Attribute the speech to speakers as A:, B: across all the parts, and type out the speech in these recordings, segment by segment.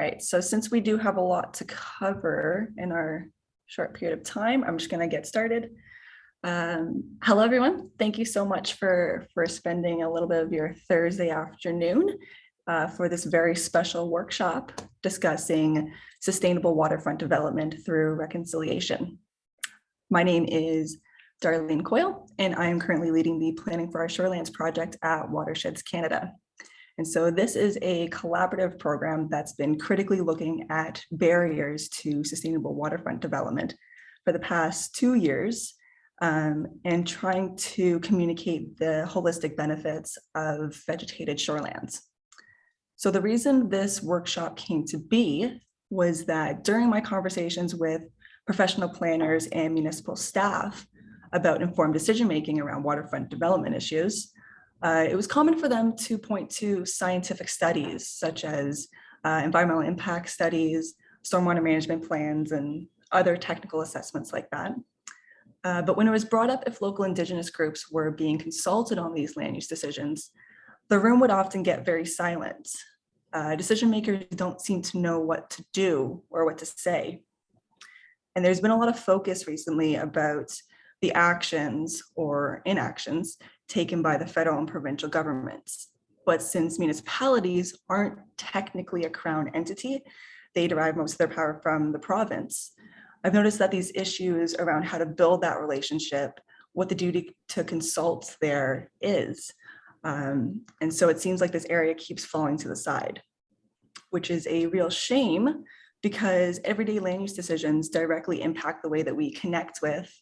A: right, so since we do have a lot to cover in our short period of time, I'm just going to get started. Hello, everyone. Thank you so much for spending a little bit of your Thursday afternoon for this very special workshop discussing sustainable waterfront development through reconciliation. My name is Darlene Coyle, and I am currently leading the Planning For Our Shorelands project at Watersheds Canada. And so this is a collaborative program that's been critically looking at barriers to sustainable waterfront development for the past 2 years, and trying to communicate the holistic benefits of vegetated shorelands. So the reason this workshop came to be was that during my conversations with professional planners and municipal staff about informed decision-making around waterfront development issues, it was common for them to point to scientific studies such as environmental impact studies, stormwater management plans, and other technical assessments like that. But when it was brought up if local Indigenous groups were being consulted on these land use decisions, the room would often get very silent. Decision makers don't seem to know what to do or what to say. And there's been a lot of focus recently about the actions or inactions taken by the federal and provincial governments. But since municipalities aren't technically a crown entity, they derive most of their power from the province. I've noticed that these issues around how to build that relationship, what the duty to consult there is. And so it seems like this area keeps falling to the side, which is a real shame because everyday land use decisions directly impact the way that we connect with,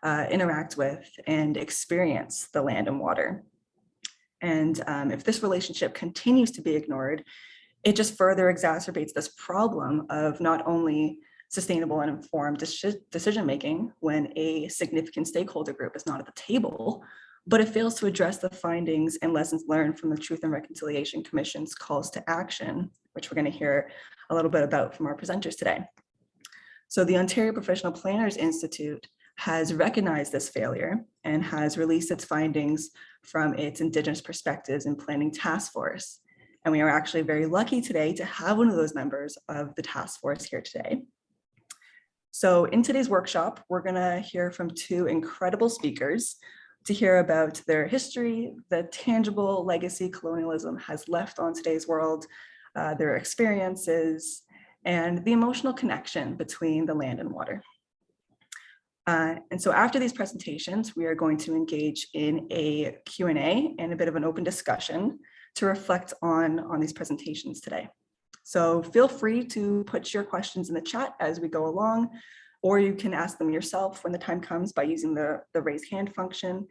A: interact with, and experience the land and water. And if this relationship continues to be ignored, it just further exacerbates this problem of not only sustainable and informed decision-making when a significant stakeholder group is not at the table, but it fails to address the findings and lessons learned from the Truth and Reconciliation Commission's calls to action, which we're going to hear a little bit about from our presenters today. So the Ontario Professional Planners Institute has recognized this failure and has released its findings from its Indigenous Perspectives in Planning Task Force. And we are actually very lucky today to have one of those members of the task force here today. So in today's workshop, we're going to hear from two incredible speakers to hear about their history, the tangible legacy colonialism has left on today's world, their experiences, and the emotional connection between the land and water. And so after these presentations, we are going to engage in a Q&A and a bit of an open discussion to reflect on these presentations today. So feel free to put your questions in the chat as we go along, or you can ask them yourself when the time comes by using the raise hand function.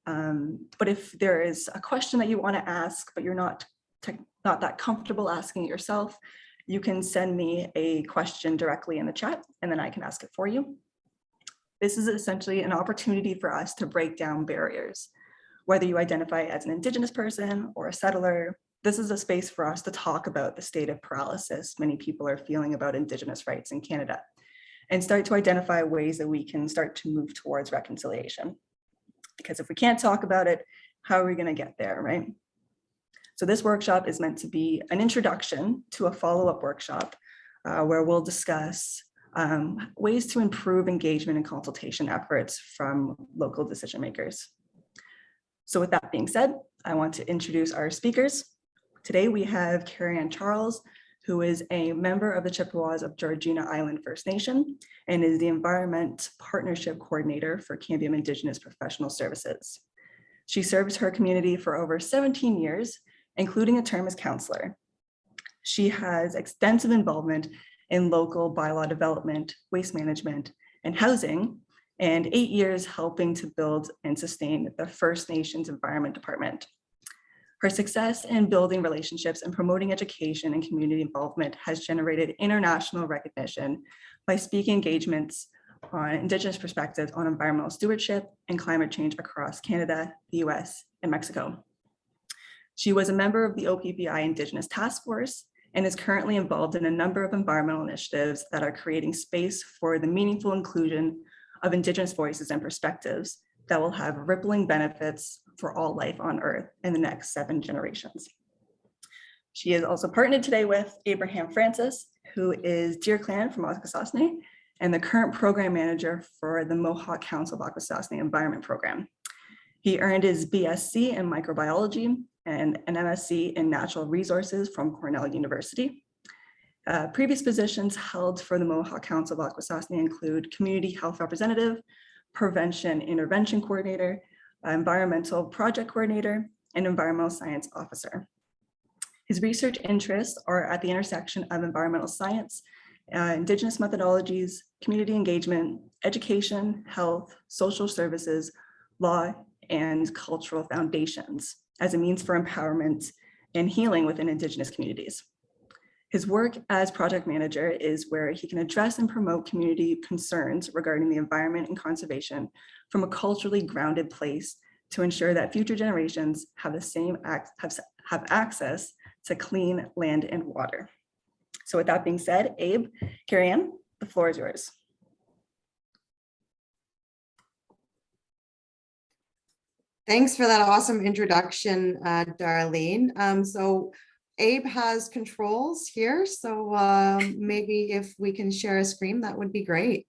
A: But if there is a question that you want to ask, but you're not that comfortable asking it yourself, you can send me a question directly in the chat and then I can ask it for you. This is essentially an opportunity for us to break down barriers. Whether you identify as an Indigenous person or a settler, this is a space for us to talk about the state of paralysis many people are feeling about Indigenous rights in Canada and start to identify ways that we can start to move towards reconciliation. Because if we can't talk about it, how are we going to get there, right? So this workshop is meant to be an introduction to a follow-up workshop where we'll discuss ways to improve engagement and consultation efforts from local decision makers. So with that being said, I want to introduce our speakers. Today we have Carrie Ann Charles, who is a member of the Chippewas of Georgina Island First Nation and is the Environment Partnership Coordinator for Cambium Indigenous Professional Services. She serves her community for over 17 years, including a term as counselor. She has extensive involvement in local bylaw development, waste management, and housing, and 8 years helping to build and sustain the First Nations Environment Department. Her success in building relationships and promoting education and community involvement has generated international recognition by speaking engagements on Indigenous perspectives on environmental stewardship and climate change across Canada, the US, and Mexico. She was a member of the OPPI Indigenous Task Force and is currently involved in a number of environmental initiatives that are creating space for the meaningful inclusion of Indigenous voices and perspectives that will have rippling benefits for all life on Earth in the next 7 generations. She is also partnered today with Abraham Francis, who is Deer Clan from Akwesasne and the current program manager for the Mohawk Council of Akwesasne Environment Program. He earned his BSc in microbiology and an MSc in natural resources from Cornell University. Previous positions held for the Mohawk Council of Akwesasne include community health representative, prevention intervention coordinator, environmental project coordinator, and environmental science officer. His research interests are at the intersection of environmental science, Indigenous methodologies, community engagement, education, health, social services, law, and cultural foundations as a means for empowerment and healing within Indigenous communities. His work as project manager is where he can address and promote community concerns regarding the environment and conservation from a culturally grounded place to ensure that future generations have the same have access to clean land and water. So with that being said, Abe, Carrie Ann, the floor is yours.
B: Thanks for that awesome introduction, Darlene. So Abe has controls here, so maybe if we can share a screen, that would be great.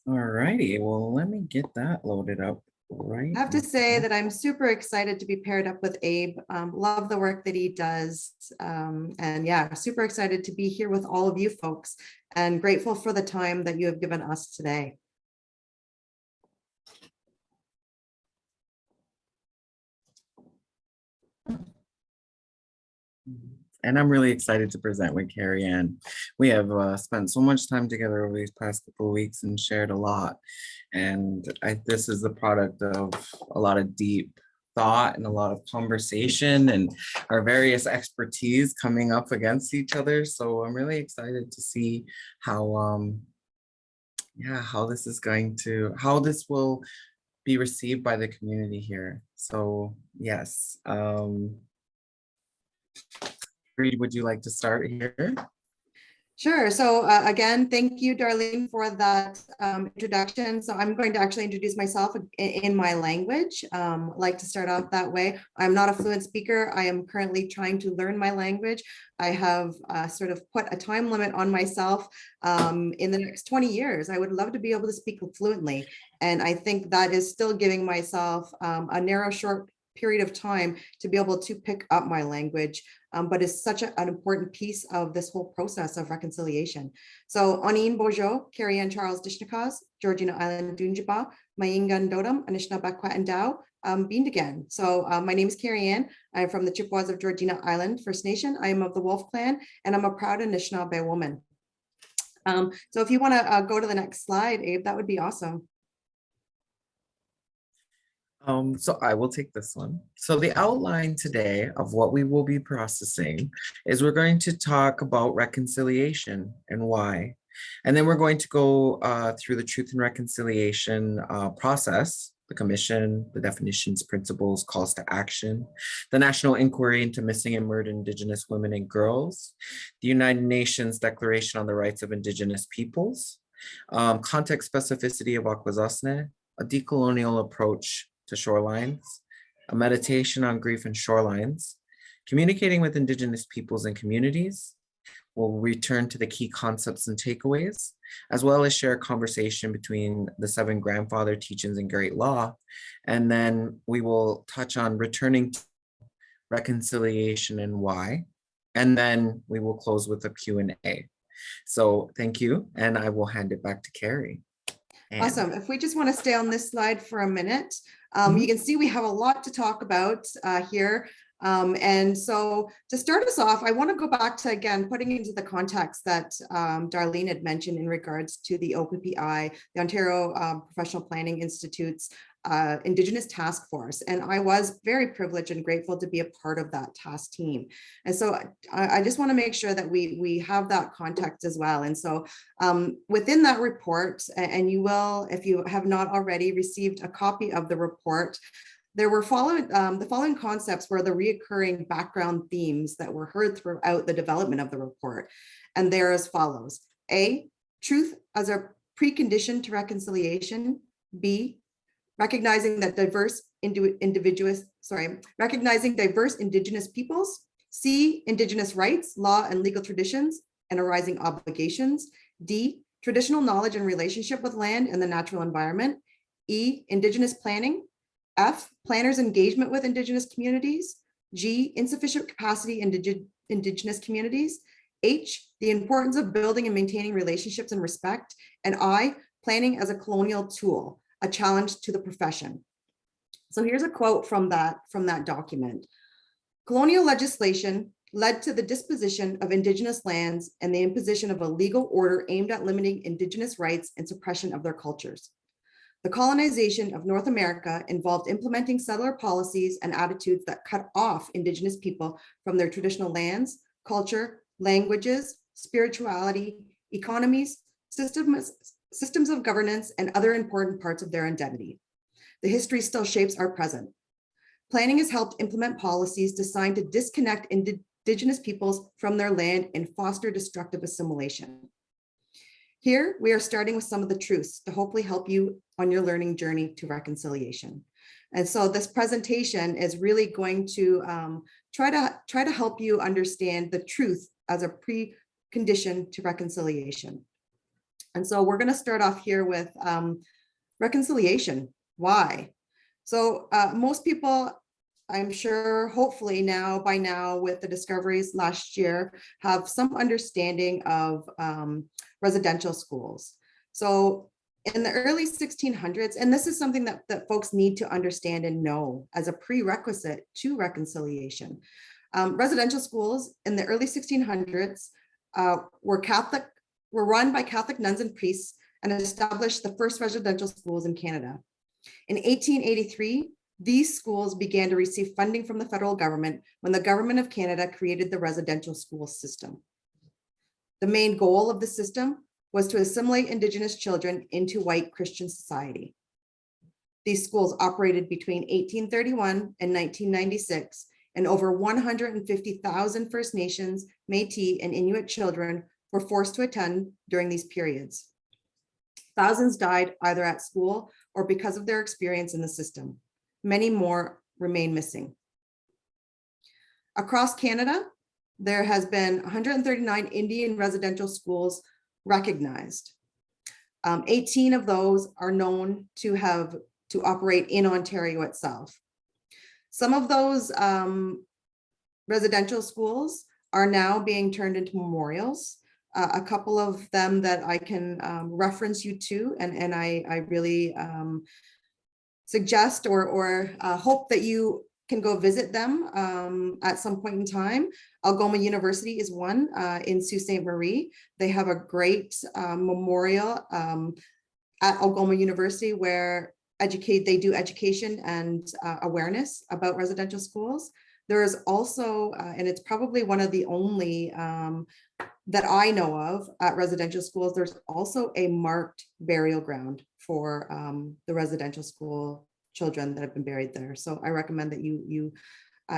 C: All righty, well, let me get that loaded up right.
B: I have to say that I'm super excited to be paired up with Abe. Love the work that he does. And yeah, super excited to be here with all of you folks and grateful for the time that you have given us today.
C: And I'm really excited to present with Carrie Ann. We have spent so much time together over these past couple of weeks and shared a lot. And this is the product of a lot of deep thought and a lot of conversation and our various expertise coming up against each other. So I'm really excited to see how, how this will be received by the community here. So yes. Would you like to start here?
B: Sure. So again, thank you, Darlene, for that introduction. So I'm going to actually introduce myself in my language. Like to start off that way. I'm not a fluent speaker. I am currently trying to learn my language. I have sort of put a time limit on myself in the next 20 years. I would love to be able to speak fluently. And I think that is still giving myself a narrow, short period of time to be able to pick up my language, but it's such an important piece of this whole process of reconciliation. So Onin Bojo, Carrie Ann Charles Dishnakas, Georgina Island Dunjaba, Mayingan Dodam, Anishna Bakwa and Dow, again. So my name is Carrie Ann. I'm from the Chippewas of Georgina Island First Nation. I am of the Wolf Clan, and I'm a proud Anishinaabe woman. So if you want to go to the next slide, Abe, that would be awesome.
C: So I will take this one. So the outline today of what we will be processing is we're going to talk about reconciliation and why. And then we're going to go through the truth and reconciliation process, the commission, the definitions, principles, calls to action, the National Inquiry into Missing and Murdered Indigenous Women and Girls, the United Nations Declaration on the Rights of Indigenous Peoples, context specificity of Akwesasne, a decolonial approach to shorelines, a meditation on grief and shorelines, communicating with Indigenous peoples and communities. We'll return to the key concepts and takeaways, as well as share a conversation between the 7 grandfather teachings and great law. And then we will touch on returning to reconciliation and why. And then we will close with a Q&A. So thank you. And I will hand it back to Carrie.
B: Awesome. If we just want to stay on this slide for a minute, you can see we have a lot to talk about here. And so to start us off, I want to go back to, again, putting into the context that Darlene had mentioned in regards to the OPPI, the Ontario Professional Planning Institute's Indigenous Task Force. And I was very privileged and grateful to be a part of that task team. And so I just want to make sure that we have that context as well. And so within that report, and you will, if you have not already received a copy of the report, there were the following concepts were the reoccurring background themes that were heard throughout the development of the report. And they're as follows. A, truth as a precondition to reconciliation. B, recognizing diverse Indigenous peoples. C, Indigenous rights, law, and legal traditions. and arising obligations. D, traditional knowledge and relationship with land and the natural environment. E, Indigenous planning. F, planners' engagement with Indigenous communities. G, insufficient capacity in Indigenous communities. H, the importance of building and maintaining relationships and respect. And I, planning as a colonial tool, a challenge to the profession. So here's a quote from that document. Colonial legislation led to the disposition of Indigenous lands and the imposition of a legal order aimed at limiting Indigenous rights and suppression of their cultures. The colonization of North America involved implementing settler policies and attitudes that cut off Indigenous people from their traditional lands, culture, languages, spirituality, economies, systems of governance, and other important parts of their identity. The history still shapes our present. Planning has helped implement policies designed to disconnect Indigenous peoples from their land and foster destructive assimilation. Here, we are starting with some of the truths to hopefully help you on your learning journey to reconciliation. And so this presentation is really going to try to help you understand the truth as a precondition to reconciliation. And so we're going to start off here with reconciliation. Why? So most people, I'm sure, hopefully by now with the discoveries last year, have some understanding of residential schools. So in the early 1600s, and this is something that folks need to understand and know as a prerequisite to reconciliation. Residential schools in the early 1600s were run by Catholic nuns and priests and established the first residential schools in Canada. In 1883, these schools began to receive funding from the federal government when the Government of Canada created the residential school system. The main goal of the system was to assimilate Indigenous children into white Christian society. These schools operated between 1831 and 1996, and over 150,000 First Nations, Métis, and Inuit children were forced to attend during these periods. Thousands died either at school or because of their experience in the system. Many more remain missing. Across Canada, there has been 139 Indian residential schools recognized. 18 of those are known to operate in Ontario itself. Some of those residential schools are now being turned into memorials. A couple of them that I can reference you to, and I really suggest or hope that you can go visit them at some point in time. Algoma University is one in Sault Ste. Marie. They have a great memorial at Algoma University where they do education and awareness about residential schools. There is also, and it's probably one of the only that I know of at residential schools, there's also a marked burial ground for the residential school children that have been buried there. So I recommend that you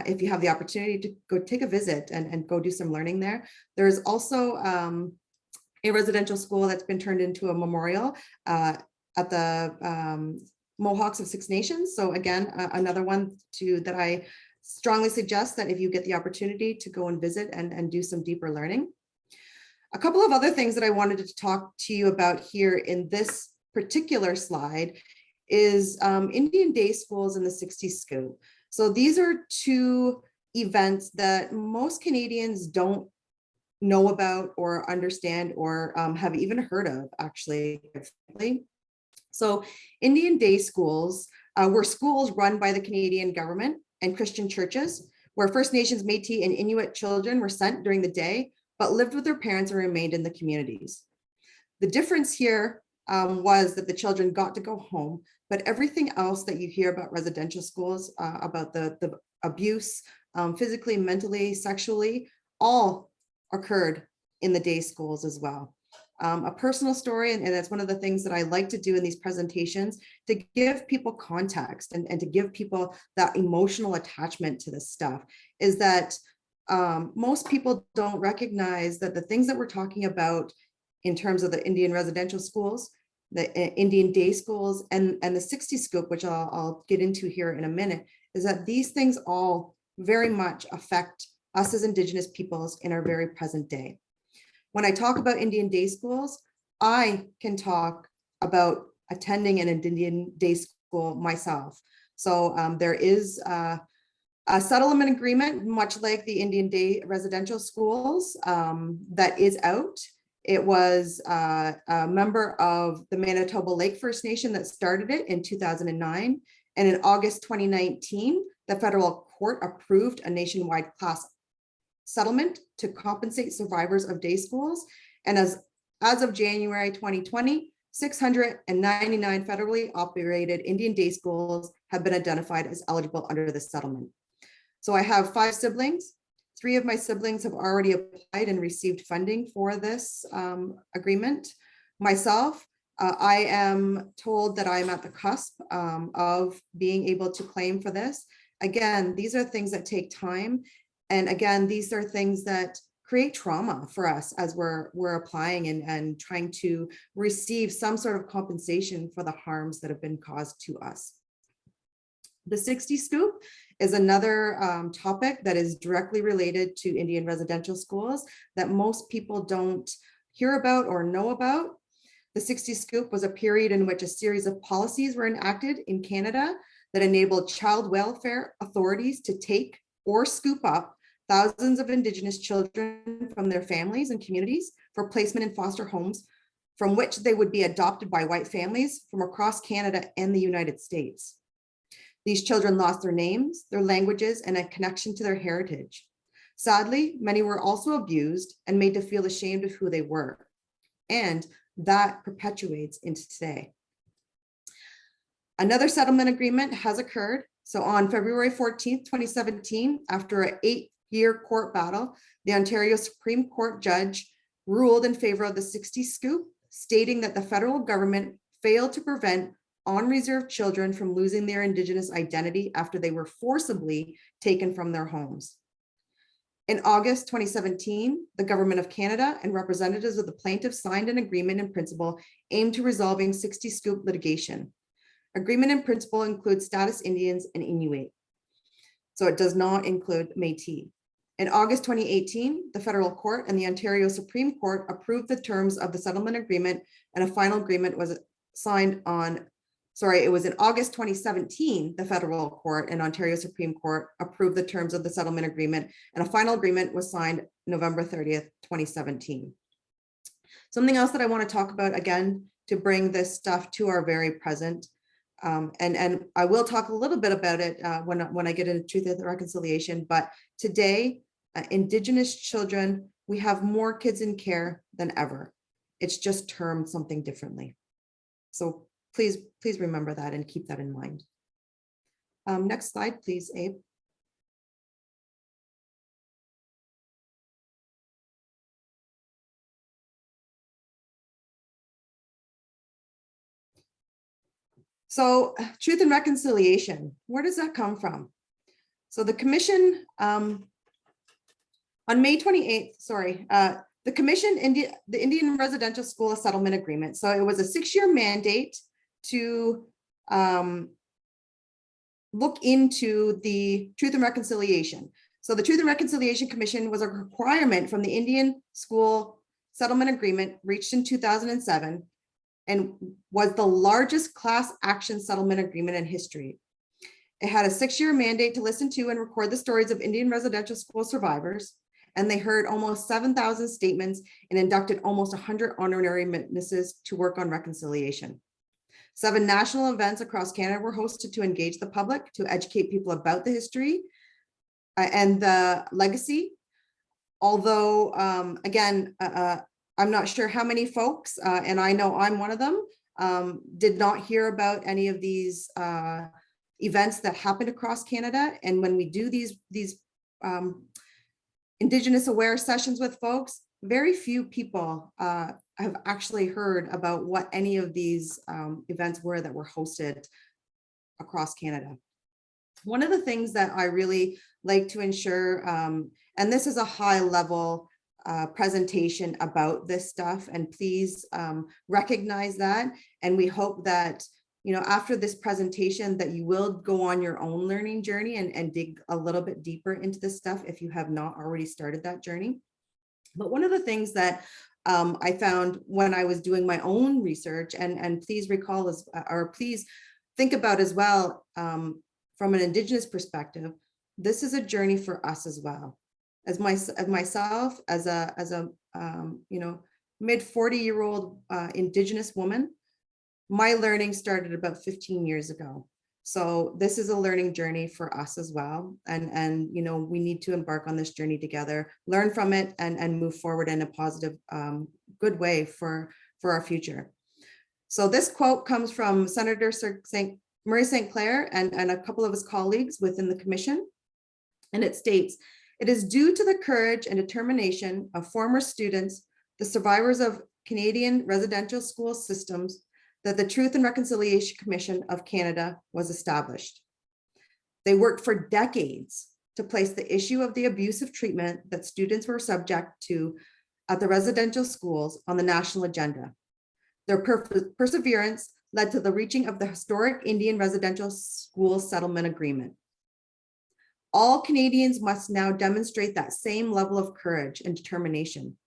B: if you have the opportunity to go take a visit and go do some learning there. There's also a residential school that's been turned into a memorial at the Mohawks of Six Nations. So again, another one that I strongly suggest that if you get the opportunity to go and visit and do some deeper learning. A couple of other things that I wanted to talk to you about here in this particular slide is Indian Day Schools and the 60s Scoop. So these are two events that most Canadians don't know about or understand or have even heard of, actually. So Indian Day Schools were schools run by the Canadian government and Christian churches, where First Nations, Métis, and Inuit children were sent during the day, but lived with their parents and remained in the communities. The difference here was that the children got to go home, but everything else that you hear about residential schools, about the abuse, physically, mentally, sexually, all occurred in the day schools as well. A personal story, and that's one of the things that I like to do in these presentations, to give people context and to give people that emotional attachment to this stuff, is that most people don't recognize that the things that we're talking about in terms of the Indian residential schools, the Indian day schools, and the 60 Scoop, which I'll get into here in a minute, is that these things all very much affect us as Indigenous peoples in our very present day. When I talk about Indian day schools, I can talk about attending an Indian day school myself. So there is a settlement agreement, much like the Indian day residential schools, that is out. It was a member of the Manitoba Lake First Nation that started it in 2009. And in August 2019, the federal court approved a nationwide class settlement to compensate survivors of day schools. And as of January 2020, 699 federally operated Indian day schools have been identified as eligible under the settlement. So I have 5 siblings. 3 of my siblings have already applied and received funding for this agreement. Myself, I am told that I'm at the cusp of being able to claim for this. Again, these are things that take time. And again, these are things that create trauma for us as we're applying and trying to receive some sort of compensation for the harms that have been caused to us. The 60 scoop is another topic that is directly related to Indian residential schools that most people don't hear about or know about. The 60 scoop was a period in which a series of policies were enacted in Canada that enabled child welfare authorities to take or scoop up thousands of Indigenous children from their families and communities for placement in foster homes, from which they would be adopted by white families from across Canada and the United States. These children lost their names, their languages, and a connection to their heritage. Sadly, many were also abused and made to feel ashamed of who they were. And that perpetuates into today. Another settlement agreement has occurred. So on February 14th, 2017, after an 8-year court battle, the Ontario Supreme Court judge ruled in favor of the 60 scoop, stating that the federal government failed to prevent on-reserve children from losing their Indigenous identity after they were forcibly taken from their homes. In August 2017, the Government of Canada and representatives of the plaintiffs signed an agreement in principle aimed to resolving 60 scoop litigation. Agreement in principle includes status Indians and Inuit. So it does not include Métis. In August 2018, the federal court and the Ontario Supreme Court approved the terms of the settlement agreement, and a final agreement was signed on it was in August 2017, the federal court and Ontario Supreme Court approved the terms of the settlement agreement, and a final agreement was signed November 30th, 2017. Something else that I want to talk about, again, to bring this stuff to our very present, and I will talk a little bit about it when I get into Truth and Reconciliation, but today, Indigenous children, we have more kids in care than ever. It's just termed something differently. So please remember that and keep that in mind. Next slide, please, Abe. So Truth and Reconciliation, where does that come from? So the commission, on May 28th, the commission, the Indian Residential School Settlement Agreement. So it was a 6-year mandate to look into the Truth and Reconciliation. So the Truth and Reconciliation Commission was a requirement from the Indian School Settlement Agreement reached in 2007 and was the largest class action settlement agreement in history. It had a 6-year mandate to listen to and record the stories of Indian residential school survivors, and they heard almost 7,000 statements and inducted almost 100 honorary witnesses to work on reconciliation. 7 national events across Canada were hosted to engage the public, to educate people about the history and the legacy. Although, again, I'm not sure how many folks, and I know I'm one of them, did not hear about any of these events that happened across Canada. And when we do these Indigenous aware sessions with folks, very few people have actually heard about what any of these events were that were hosted across Canada. One of the things that I really like to ensure, and this is a high level presentation about this stuff, and please recognize that. And we hope that, after this presentation, that you will go on your own learning journey and dig a little bit deeper into this stuff if you have not already started that journey. But one of the things that I found when I was doing my own research, and please recall or please think about as well, from an Indigenous perspective, this is a journey for us as well. As myself, as a mid 40-year-old Indigenous woman, my learning started about 15 years ago. So this is a learning journey for us as well. And we need to embark on this journey together, learn from it, and move forward in a positive, good way for our future. So this quote comes from Senator Murray St. Clair and a couple of his colleagues within the commission. And it states, "It is due to the courage and determination of former students, the survivors of Canadian residential school systems, that the Truth and Reconciliation Commission of Canada was established. They worked for decades to place the issue of the abusive treatment that students were subject to at the residential schools on the national agenda. Their perseverance led to the reaching of the historic Indian Residential School Settlement Agreement. All Canadians must now demonstrate that same level of courage and determination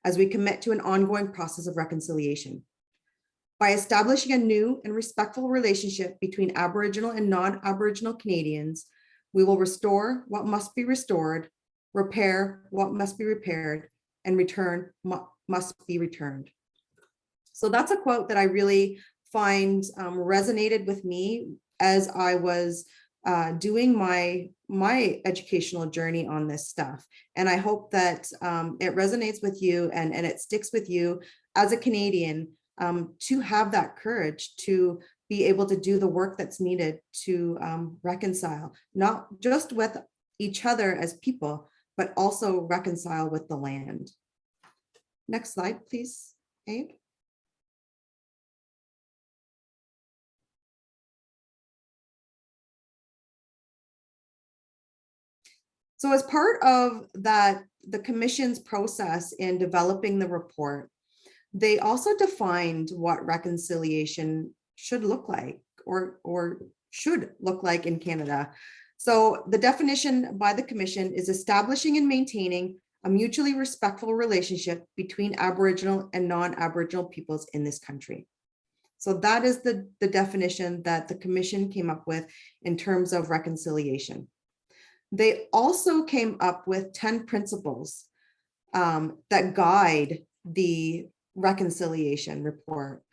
B: as we commit to an ongoing process of reconciliation. By establishing a new and respectful relationship between Aboriginal and non-Aboriginal Canadians, we will restore what must be restored, repair what must be repaired, and return what must be returned." So that's a quote that I really find resonated with me as I was doing my educational journey on this stuff. And I hope that it resonates with you and it sticks with you as a Canadian, to have that courage to be able to do the work that's needed to reconcile, not just with each other as people, but also reconcile with the land. Next slide, please, Abe. So as part of that, the commission's process in developing the report, they also defined what reconciliation should look like or should look like in Canada. So the definition by the commission is establishing and maintaining a mutually respectful relationship between Aboriginal and non-Aboriginal peoples in this country. So that is the definition that the commission came up with in terms of reconciliation. They also came up with 10 principles that guide the reconciliation report.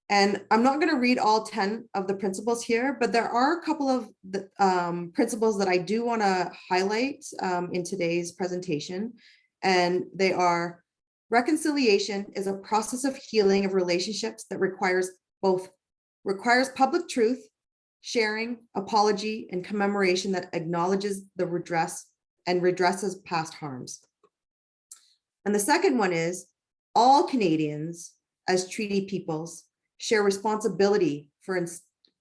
B: And I'm not going to read all 10 of the principles here, but there are a couple of principles that I do want to highlight in today's presentation. And they are: reconciliation is a process of healing of relationships that requires public truth, sharing, apology, and commemoration that acknowledges the redress and redresses past harms. And the second one is, all Canadians as treaty peoples share responsibility for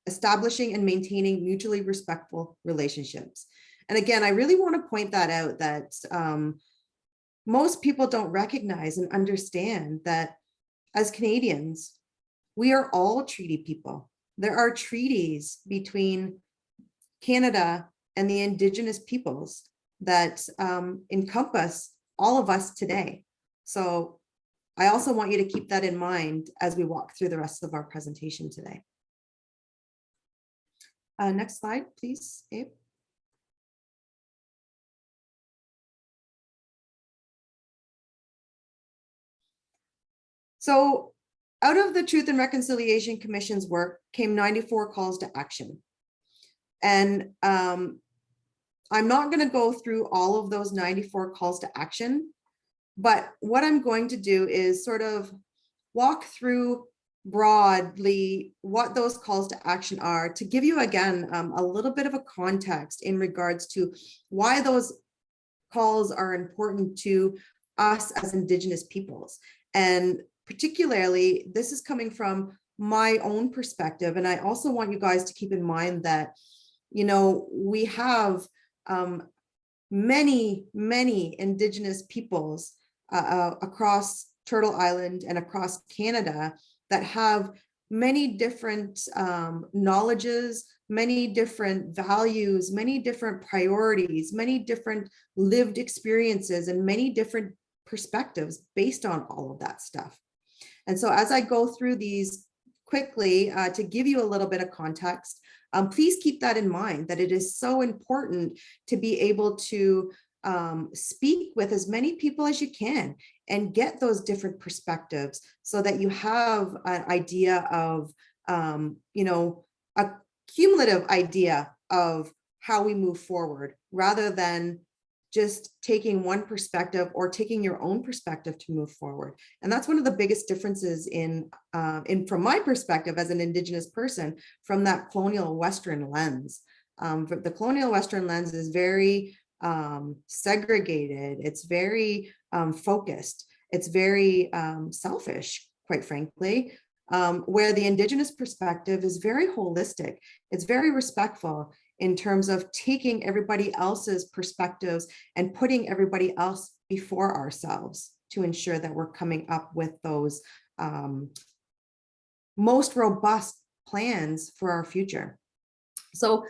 B: establishing and maintaining mutually respectful relationships. And again, I really want to point that out, that most people don't recognize and understand that as Canadians, we are all treaty people. There are treaties between Canada and the Indigenous peoples that encompass all of us today. So I also want you to keep that in mind as we walk through the rest of our presentation today. Next slide, please, Abe. So out of the Truth and Reconciliation Commission's work came 94 calls to action. And I'm not going to go through all of those 94 calls to action, but what I'm going to do is sort of walk through broadly what those calls to action are, to give you again a little bit of a context in regards to why those calls are important to us as Indigenous peoples. And particularly, this is coming from my own perspective. And I also want you guys to keep in mind that, we have many Indigenous peoples across Turtle Island and across Canada that have many different knowledges, many different values, many different priorities, many different lived experiences, and many different perspectives based on all of that stuff. And so as I go through these quickly to give you a little bit of context, please keep that in mind, that it is so important to be able to speak with as many people as you can and get those different perspectives so that you have an idea of, a cumulative idea of how we move forward, rather than just taking one perspective or taking your own perspective to move forward. And that's one of the biggest differences in from my perspective as an Indigenous person, from that colonial Western lens. The colonial Western lens is very segregated. It's very focused. It's very selfish, quite frankly, where the Indigenous perspective is very holistic. It's very respectful in terms of taking everybody else's perspectives and putting everybody else before ourselves to ensure that we're coming up with those most robust plans for our future. So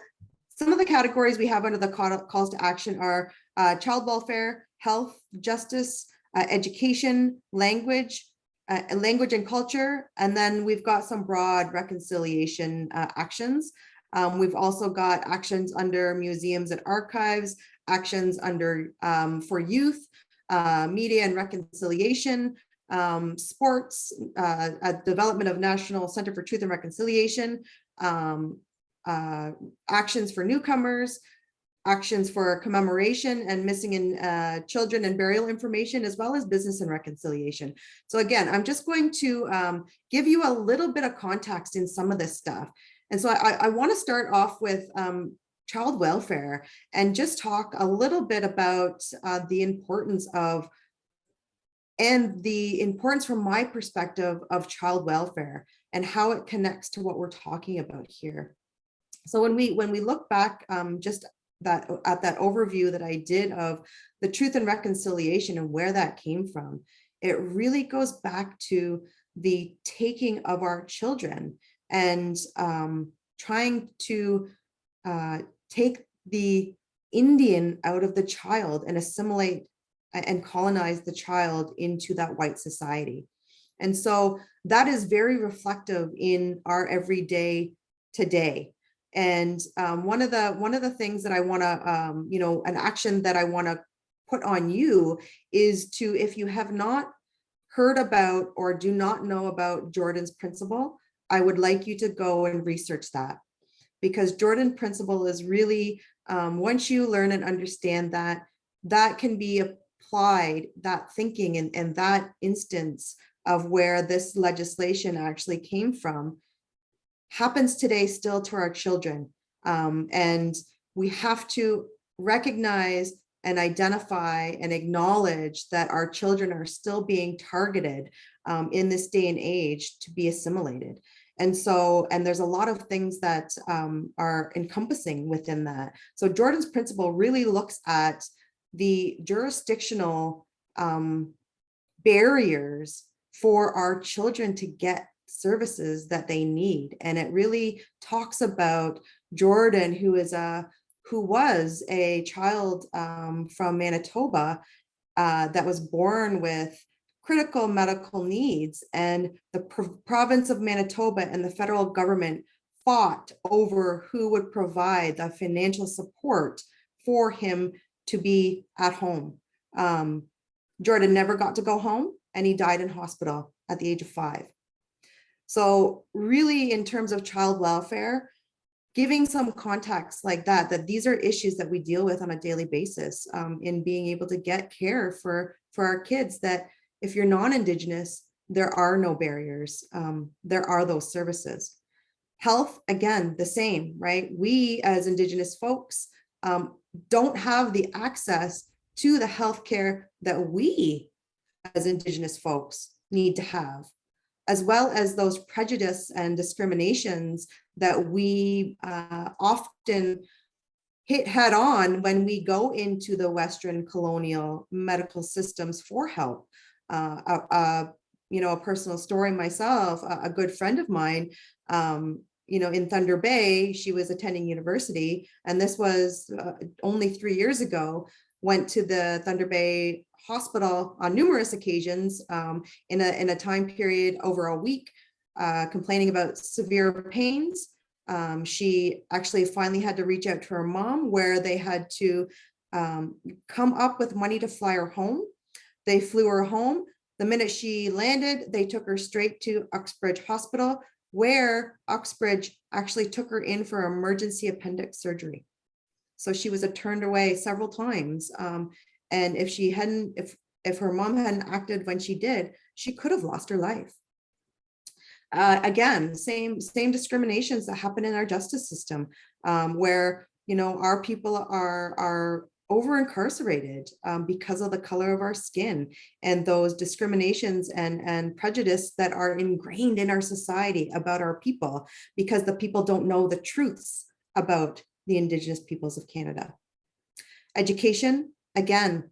B: some of the categories we have under the calls to action are child welfare, health, justice, education, language and culture, and then we've got some broad reconciliation actions. We've also got actions under museums and archives, actions under for youth, media and reconciliation, sports, development of National Center for Truth and Reconciliation, actions for newcomers, actions for commemoration and missing in children and burial information, as well as business and reconciliation. So again, I'm just going to give you a little bit of context in some of this stuff. And so I want to start off with child welfare and just talk a little bit about the importance of, and the importance from my perspective of child welfare and how it connects to what we're talking about here. So when we look back just at that overview that I did of the truth and reconciliation and where that came from, it really goes back to the taking of our children and trying to take the Indian out of the child and assimilate and colonize the child into that white society. And so that is very reflective in our everyday today. And one of the things that I want to, an action that I want to put on you is to, if you have not heard about or do not know about Jordan's principle, I would like you to go and research that, because Jordan principle is really, once you learn and understand that, that can be applied, that thinking and that instance of where this legislation actually came from, happens today still to our children. And we have to recognize and identify and acknowledge that our children are still being targeted in this day and age to be assimilated. And so, and there's a lot of things that are encompassing within that. So Jordan's principle really looks at the jurisdictional barriers for our children to get services that they need. And it really talks about Jordan, who was a child from Manitoba that was born with critical medical needs, and the province of Manitoba and the federal government fought over who would provide the financial support for him to be at home. Jordan never got to go home, and he died in hospital at the age of 5. So really, in terms of child welfare, giving some context like that these are issues that we deal with on a daily basis in being able to get care for our kids, that if you're non-Indigenous, there are no barriers. There are those services. Health, again, the same, right? We as Indigenous folks don't have the access to the healthcare that we as Indigenous folks need to have, as well as those prejudice and discriminations that we often hit head on when we go into the Western colonial medical systems for help. A personal story myself, a good friend of mine, in Thunder Bay, she was attending university, and this was only 3 years ago, went to the Thunder Bay hospital on numerous occasions in a time period over a week, complaining about severe pains. She actually finally had to reach out to her mom, where they had to come up with money to fly her home. They flew her home. The minute she landed, they took her straight to Uxbridge Hospital, where Uxbridge actually took her in for emergency appendix surgery. So she was turned away several times. And if she hadn't, if her mom hadn't acted when she did, she could have lost her life. Again, same discriminations that happen in our justice system, where, you know, our people are over incarcerated because of the color of our skin, and those discriminations and prejudice that are ingrained in our society about our people, because the people don't know the truths about the Indigenous peoples of Canada. Education, again,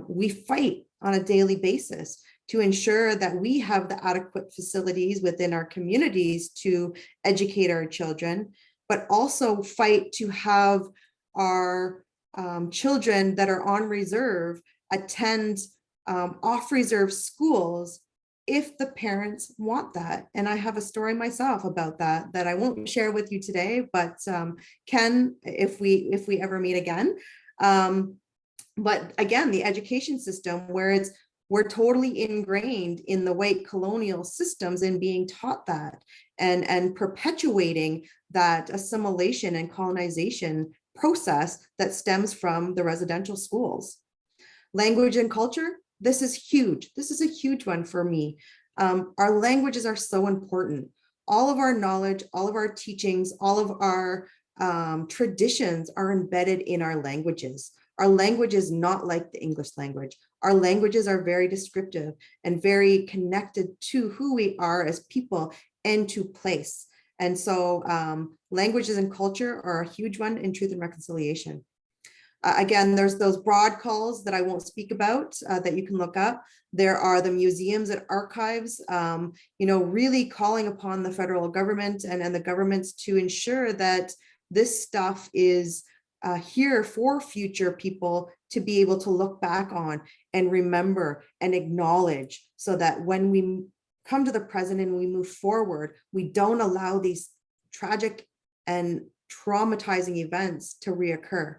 B: we fight on a daily basis to ensure that we have the adequate facilities within our communities to educate our children, but also fight to have our children that are on reserve attend off-reserve schools if the parents want that. And I have a story myself about that I won't share with you today, but can if we ever meet again. But again, the education system, where we're totally ingrained in the white colonial systems and being taught that and perpetuating that assimilation and colonization process that stems from the residential schools. Language and culture, this is huge. This is a huge one for me. Our languages are so important. All of our knowledge, all of our teachings, all of our traditions are embedded in our languages. Our language is not like the English language. Our languages are very descriptive and very connected to who we are as people and to place. And so languages and culture are a huge one in Truth and Reconciliation. Again, there's those broad calls that I won't speak about that you can look up. There are the museums and archives, you know, really calling upon the federal government and the governments to ensure that this stuff is here for future people to be able to look back on and remember and acknowledge, so that when we come to the present and we move forward, we don't allow these tragic and traumatizing events to reoccur.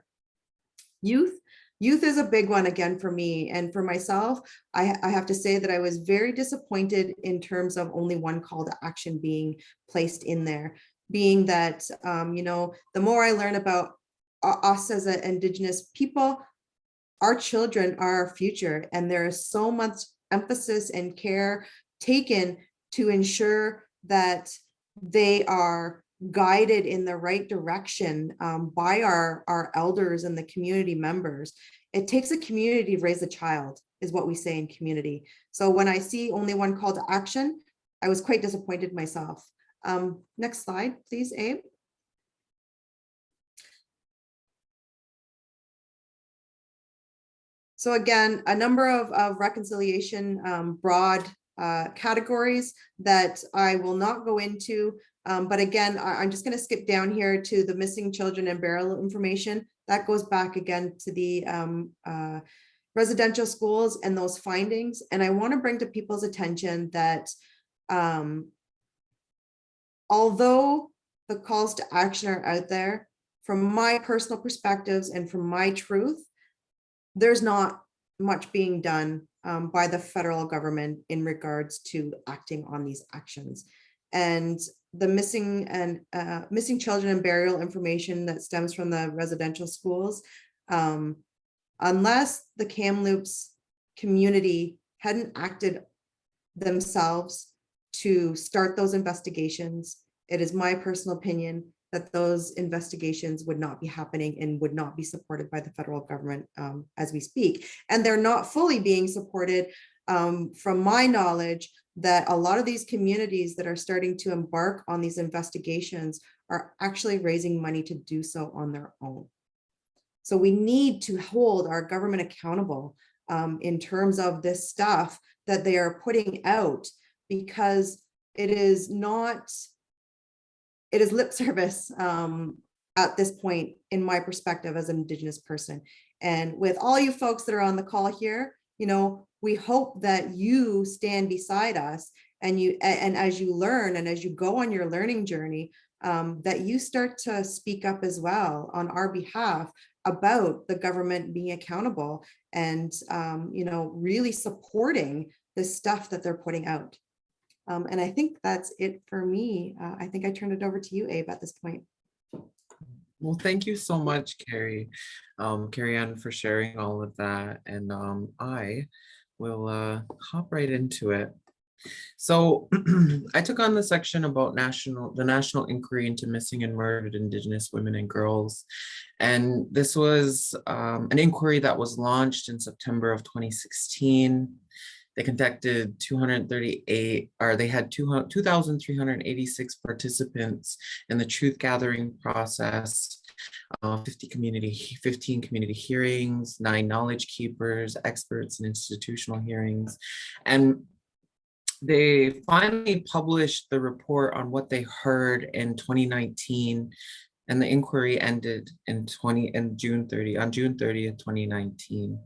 B: Youth is a big one again for me and for myself. I have to say that I was very disappointed in terms of only one call to action being placed in there, being that, you know, the more I learn about us as an Indigenous people, our children are our future, and there is so much emphasis and care taken to ensure that they are guided in the right direction by our elders and the community members. It takes a community to raise a child, is what we say in community. So when I see only one call to action, I was quite disappointed myself. Next slide, please, Abe. So again, a number of reconciliation broad categories that I will not go into. But again, I'm just going to skip down here to the missing children and burial information. That goes back again to the residential schools and those findings. And I want to bring to people's attention that although the calls to action are out there, from my personal perspectives and from my truth, there's not much being done by the federal government in regards to acting on these actions. And the missing children and burial information that stems from the residential schools, unless the Kamloops community hadn't acted themselves to start those investigations, it is my personal opinion that those investigations would not be happening and would not be supported by the federal government as we speak. And they're not fully being supported from my knowledge, that a lot of these communities that are starting to embark on these investigations are actually raising money to do so on their own. So we need to hold our government accountable in terms of this stuff that they are putting out, because it is not, it is lip service at this point, in my perspective as an Indigenous person. And with all you folks that are on the call here, we hope that you stand beside us and as you learn and as you go on your learning journey, that you start to speak up as well on our behalf about the government being accountable and, really supporting the stuff that they're putting out. And I think that's it for me. I think I turned it over to you, Abe, at this point.
C: Well, thank you so much, Carrie, Carrie Ann, for sharing all of that. And I will hop right into it. So I took on the section about the national inquiry into missing and murdered Indigenous women and girls. And this was an inquiry that was launched in September of 2016. They conducted 238, or they had 2,386 participants in the truth gathering process, 15 community hearings, 9 knowledge keepers, experts, and institutional hearings. And they finally published the report on what they heard in 2019, and the inquiry ended on June 30th, 2019.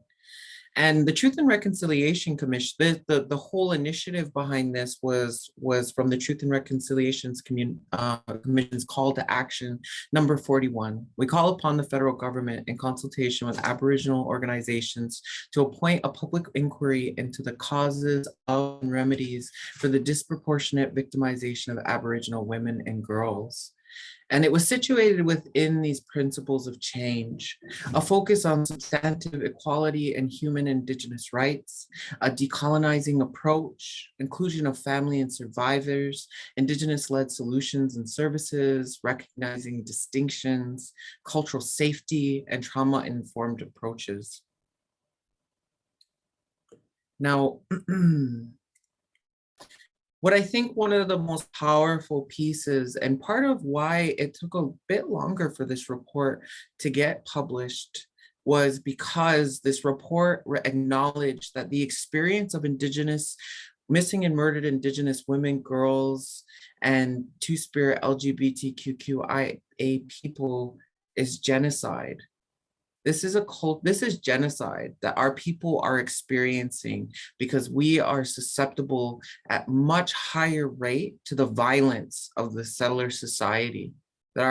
C: And the Truth and Reconciliation Commission, the whole initiative behind this was from the Truth and Reconciliations Commission's call to action number 41. We call upon the federal government in consultation with Aboriginal organizations to appoint a public inquiry into the causes of and remedies for the disproportionate victimization of Aboriginal women and girls. And it was situated within these principles of change, a focus on substantive equality and human Indigenous rights, a decolonizing approach, inclusion of family and survivors, Indigenous-led solutions and services, recognizing distinctions, cultural safety, and trauma-informed approaches. Now, what I think one of the most powerful pieces, and part of why it took a bit longer for this report to get published, was because this report acknowledged that the experience of missing and murdered Indigenous women, girls, and Two-Spirit LGBTQIA people is genocide. This is genocide that our people are experiencing because we are susceptible at much higher rate to the violence of the settler society, that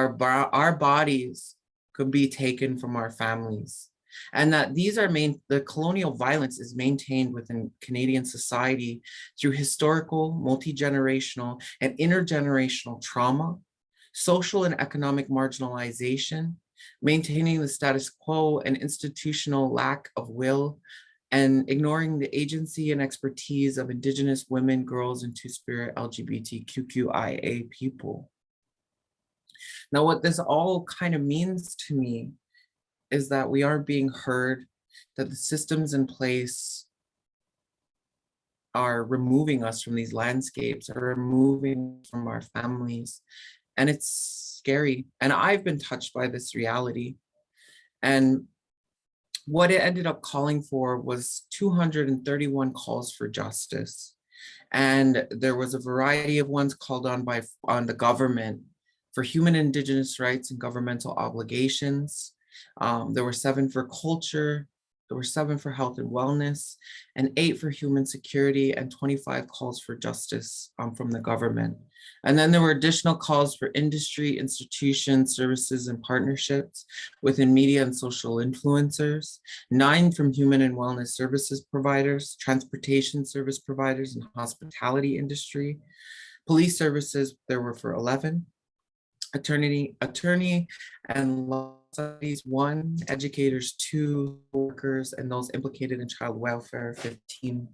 C: our bodies could be taken from our families. And that the colonial violence is maintained within Canadian society through historical, multi-generational, and intergenerational trauma, social and economic marginalization, maintaining the status quo and institutional lack of will, and ignoring the agency and expertise of Indigenous women, girls, and Two-Spirit LGBTQIA people. Now, what this all kind of means to me is that we aren't being heard, that the systems in place are removing us from these landscapes, are removing from our families. And it's scary. And I've been touched by this reality. And what it ended up calling for was 231 calls for justice. And there was a variety of ones called on the government for human Indigenous rights and governmental obligations. There were 7 for culture, there were 7 for health and wellness, and 8 for human security, and 25 calls for justice from the government. And then there were additional calls for industry, institutions, services, and partnerships within media and social influencers, 9 from human and wellness services providers, transportation service providers, and hospitality industry. Police services, there were for 11. Attorney and law studies 1, educators 2, workers and those implicated in child welfare 15,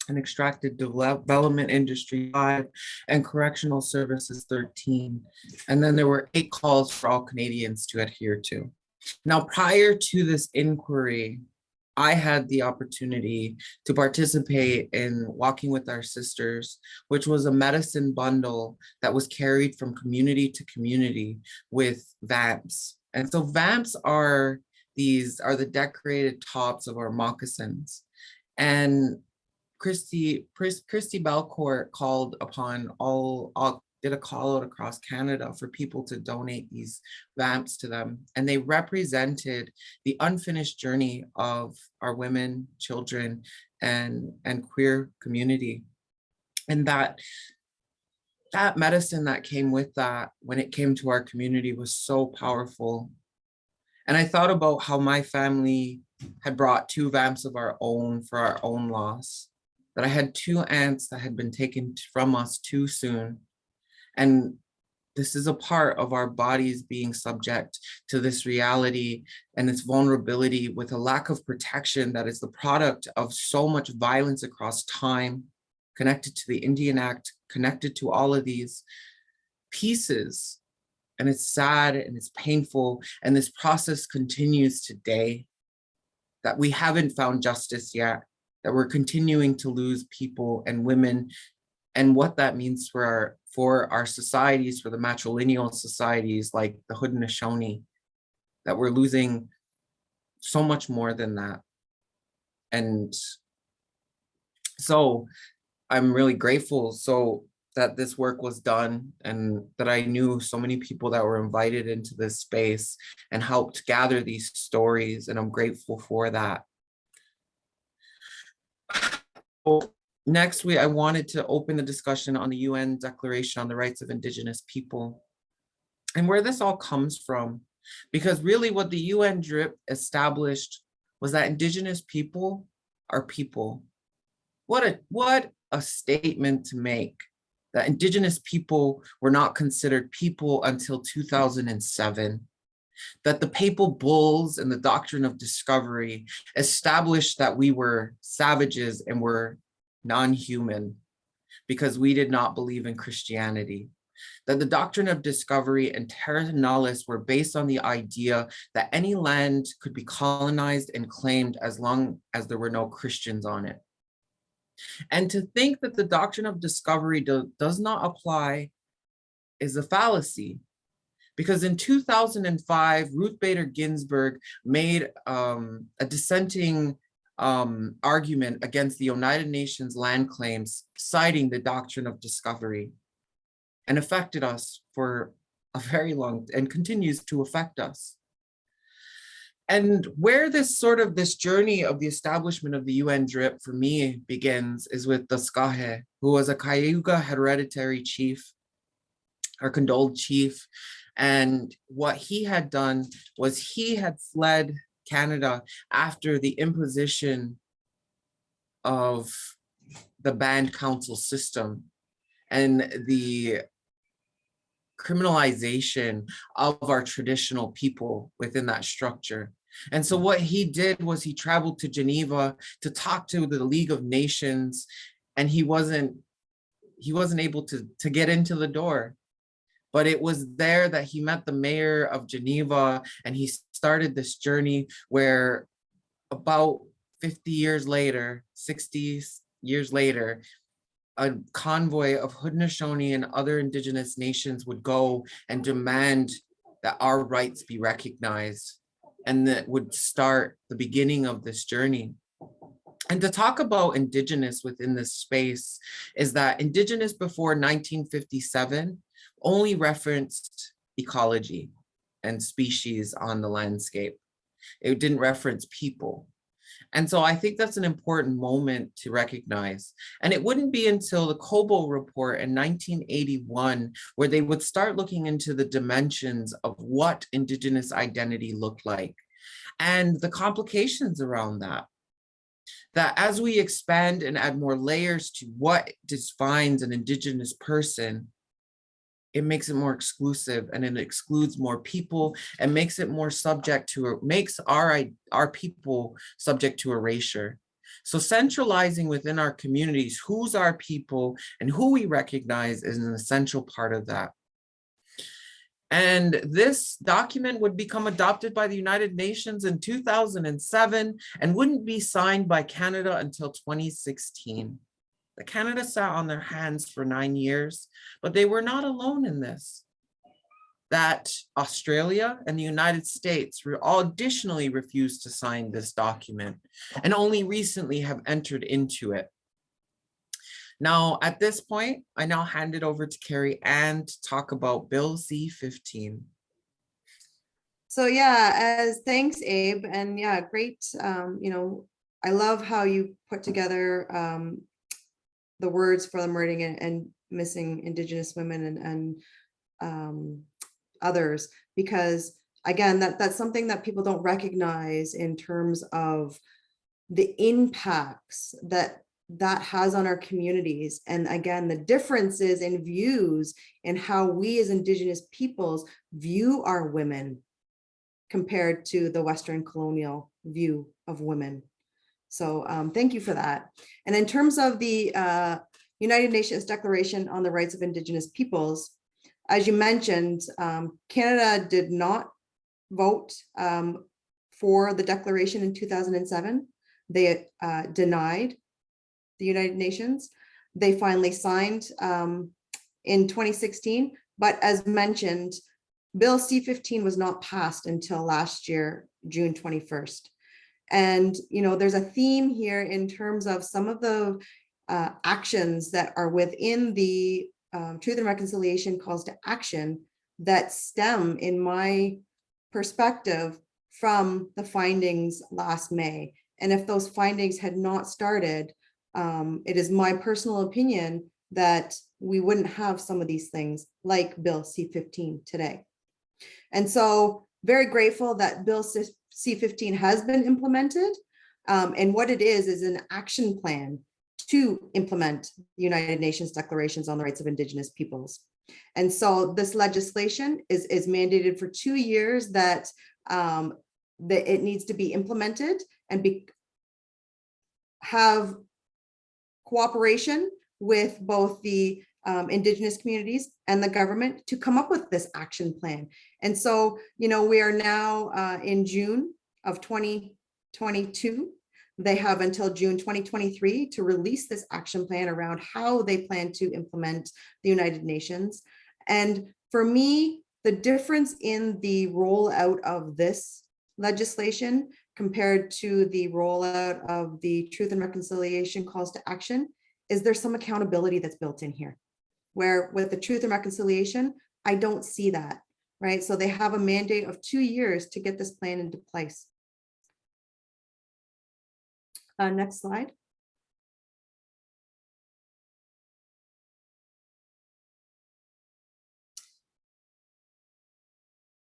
C: and extracted development industry 5, and correctional services 13. And then there were 8 calls for all Canadians to adhere to. Now, prior to this inquiry, I had the opportunity to participate in Walking with Our Sisters, which was a medicine bundle that was carried from community to community with vamps. And so vamps are the decorated tops of our moccasins. And Christy Belcourt called upon all did a call out across Canada for people to donate these vamps to them. And they represented the unfinished journey of our women, children, and queer community. And that medicine that came with that when it came to our community was so powerful. And I thought about how my family had brought 2 vamps of our own for our own loss, that I had 2 aunts that had been taken from us too soon. And this is a part of our bodies being subject to this reality and this vulnerability with a lack of protection that is the product of so much violence across time, connected to the Indian Act, connected to all of these pieces. And it's sad and it's painful. And this process continues today, that we haven't found justice yet, that we're continuing to lose people and women, and what that means for our societies, for the matrilineal societies like the Haudenosaunee, that we're losing so much more than that. And so I'm really grateful that this work was done, and that I knew so many people that were invited into this space and helped gather these stories, and I'm grateful for that. Next, I wanted to open the discussion on the UN Declaration on the Rights of Indigenous People and where this all comes from. Because really what the UN DRIP established was that Indigenous people are people. What a statement to make, that Indigenous people were not considered people until 2007. That the papal bulls and the doctrine of discovery established that we were savages and were non-human because we did not believe in Christianity. That the doctrine of discovery and terra nullius were based on the idea that any land could be colonized and claimed as long as there were no Christians on it. And to think that the doctrine of discovery does not apply is a fallacy. Because in 2005, Ruth Bader Ginsburg made a dissenting argument against the United Nations land claims, citing the doctrine of discovery, and affected us for a very long, and continues to affect us. And where this journey of the establishment of the UN DRIP for me begins is with the Skahe, who was a Cayuga hereditary chief, or condoled chief. And what he had done was he had fled Canada after the imposition of the band council system and the criminalization of our traditional people within that structure. And so what he did was he traveled to Geneva to talk to the League of Nations, and he wasn't able to get into the door. But it was there that he met the mayor of Geneva, and he started this journey where about 50 years later, 60 years later, a convoy of Haudenosaunee and other Indigenous nations would go and demand that our rights be recognized, and that would start the beginning of this journey. And to talk about Indigenous within this space is that Indigenous before 1957 only referenced ecology and species on the landscape. It didn't reference people. And so I think that's an important moment to recognize. And it wouldn't be until the Cobo report in 1981 where they would start looking into the dimensions of what Indigenous identity looked like and the complications around that. That as we expand and add more layers to what defines an Indigenous person, it makes it more exclusive, and it excludes more people and makes it more subject to, makes our people subject to erasure. So centralizing within our communities who's our people and who we recognize is an essential part of that. And this document would become adopted by the United Nations in 2007 and wouldn't be signed by Canada until 2016. The Canada sat on their hands for 9 years, but they were not alone in this. That Australia and the United States all additionally refused to sign this document and only recently have entered into it. Now, at this point, I now hand it over to Carrie Ann to talk about Bill C-15.
B: So yeah, as thanks, Abe, and yeah, great. I love how you put together the words for the murdering and missing Indigenous women and others, because again, that's something that people don't recognize in terms of the impacts that has on our communities. And again, the differences in views and how we as Indigenous peoples view our women compared to the Western colonial view of women. So thank you for that. And in terms of the United Nations Declaration on the Rights of Indigenous Peoples, as you mentioned, Canada did not vote for the declaration in 2007. They denied the United Nations. They finally signed in 2016, but as mentioned, Bill C-15 was not passed until last year, June 21st. And, there's a theme here in terms of some of the actions that are within the Truth and Reconciliation calls to action that stem, in my perspective, from the findings last May. And if those findings had not started, it is my personal opinion that we wouldn't have some of these things like Bill C-15 today. And so very grateful that Bill C-15 has been implemented. And what it is an action plan to implement the United Nations Declarations on the Rights of Indigenous Peoples. And so this legislation is mandated for 2 years that it needs to be implemented and have cooperation with both the Indigenous communities and the government to come up with this action plan. And so, we are now in June of 2022. They have until June 2023 to release this action plan around how they plan to implement the United Nations. And for me, the difference in the rollout of this legislation compared to the rollout of the Truth and Reconciliation calls to action is there's some accountability that's built in here, where with the Truth and Reconciliation, I don't see that, right? So they have a mandate of 2 years to get this plan into place. Next slide.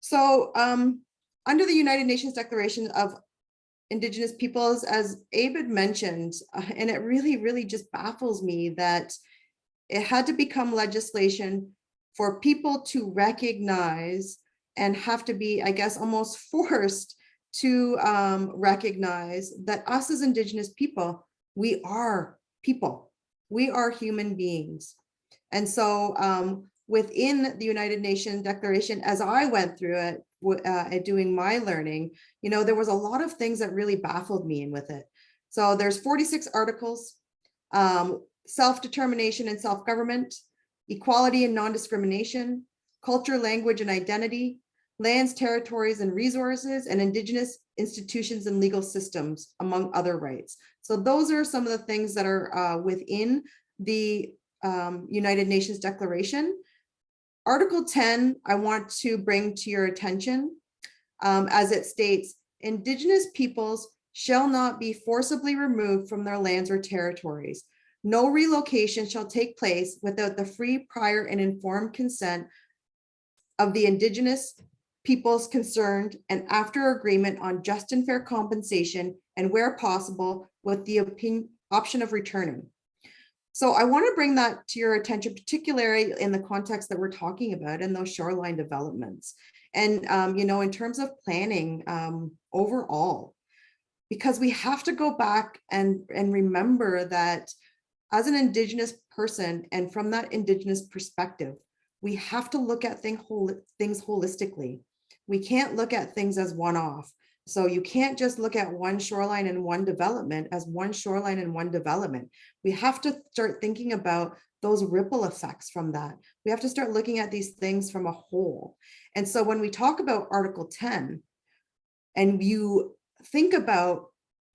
B: So under the United Nations Declaration of Indigenous Peoples, as Abe had mentioned, and it really just baffles me that it had to become legislation for people to recognize and have to be, I guess, almost forced to recognize that us as Indigenous people, we are people. We are human beings. And so within the United Nations Declaration, as I went through it, doing my learning, there was a lot of things that really baffled me in with it. So there's 46 articles, self-determination and self-government, equality and non-discrimination, culture, language, and identity, lands, territories, and resources, and Indigenous institutions and legal systems, among other rights. So those are some of the things that are within the United Nations Declaration. Article 10, I want to bring to your attention, as it states, Indigenous peoples shall not be forcibly removed from their lands or territories. No relocation shall take place without the free, prior, and informed consent of the Indigenous peoples concerned, and after agreement on just and fair compensation, and where possible, with the option of returning. So I want to bring that to your attention, particularly in the context that we're talking about in those shoreline developments. And, in terms of planning overall, because we have to go back and remember that as an Indigenous person, and from that Indigenous perspective, we have to look at things holistically. We can't look at things as one-off. So you can't just look at one shoreline and one development as one shoreline and one development. We have to start thinking about those ripple effects from that. We have to start looking at these things from a whole. And so when we talk about Article 10, and you think about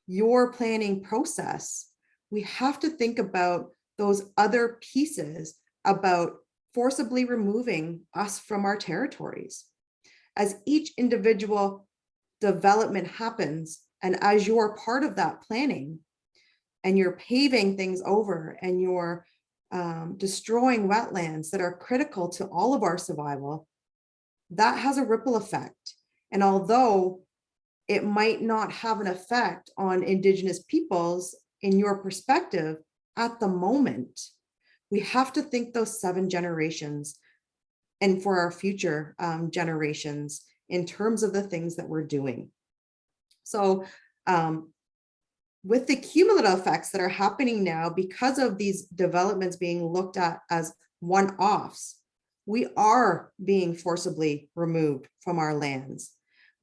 B: your planning process, we have to think about those other pieces about forcibly removing us from our territories. As each individual development happens, and as you're part of that planning, and you're paving things over, and you're destroying wetlands that are critical to all of our survival, that has a ripple effect. And although it might not have an effect on Indigenous peoples in your perspective at the moment, we have to think those 7 generations and for our future generations in terms of the things that we're doing. So with the cumulative effects that are happening now because of these developments being looked at as one-offs, we are being forcibly removed from our lands.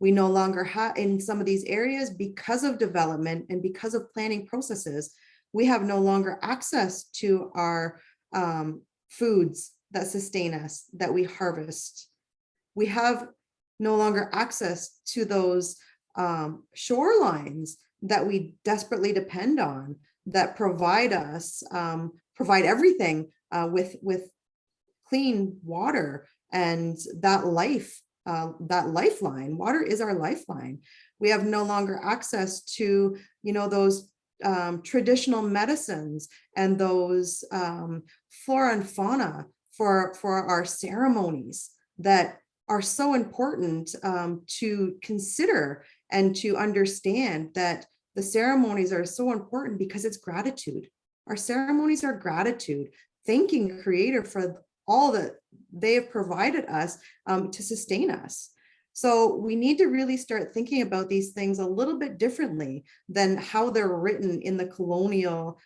B: We no longer have, in some of these areas, because of development and because of planning processes, we have no longer access to our foods that sustain us, that we harvest. We have no longer access to those shorelines that we desperately depend on, that provide us, provide everything with clean water and that lifeline. Water is our lifeline. We have no longer access to, those traditional medicines and those flora and fauna for our ceremonies that are so important to consider and to understand that the ceremonies are so important because it's gratitude. Our ceremonies are gratitude, thanking Creator for all that they have provided us to sustain us. So we need to really start thinking about these things a little bit differently than how they're written in the colonial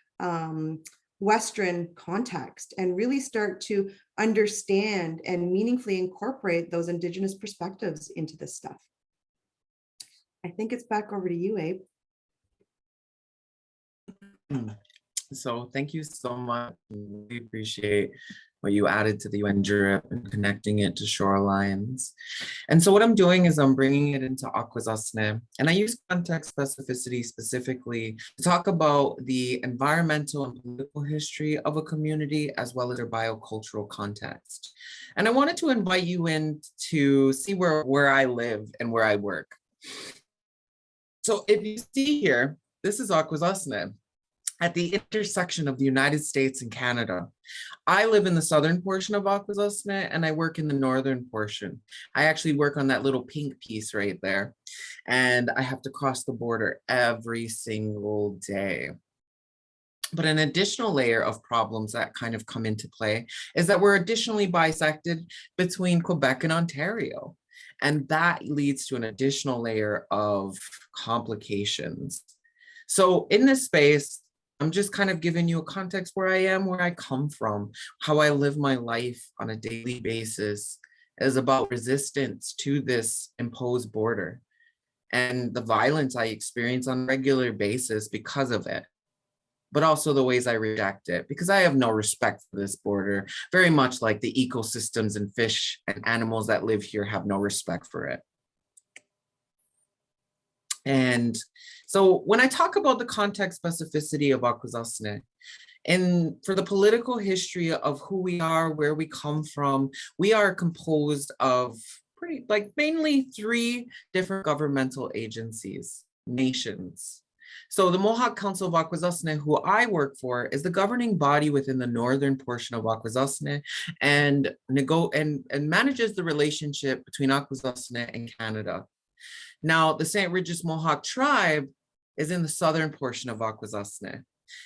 B: Western context, and really start to understand and meaningfully incorporate those Indigenous perspectives into this stuff. I think it's back over to you, Abe.
C: So thank you so much. We appreciate what you added to the UN drip and connecting it to shorelines. And so what I'm doing is I'm bringing it into Akwesasne, and I use context specificity specifically to talk about the environmental and political history of a community as well as their biocultural context. And I wanted to invite you in to see where I live and where I work. So if you see here, this is Akwesasne at the intersection of the United States and Canada. I live in the southern portion of Akwesasne and I work in the northern portion. I actually work on that little pink piece right there. And I have to cross the border every single day. But an additional layer of problems that kind of come into play is that we're additionally bisected between Quebec and Ontario. And that leads to an additional layer of complications. So in this space, I'm just kind of giving you a context where I am, where I come from, how I live my life on a daily basis is about resistance to this imposed border and the violence I experience on a regular basis because of it, but also the ways I reject it because I have no respect for this border, very much like the ecosystems and fish and animals that live here have no respect for it. And so when I talk about the context specificity of Akwesasne, and for the political history of who we are, where we come from, we are composed of mainly 3 different governmental agencies, nations. So the Mohawk Council of Akwesasne, who I work for, is the governing body within the northern portion of Akwesasne and manages the relationship between Akwesasne and Canada. Now, the St. Regis Mohawk tribe is in the southern portion of Akwesasne,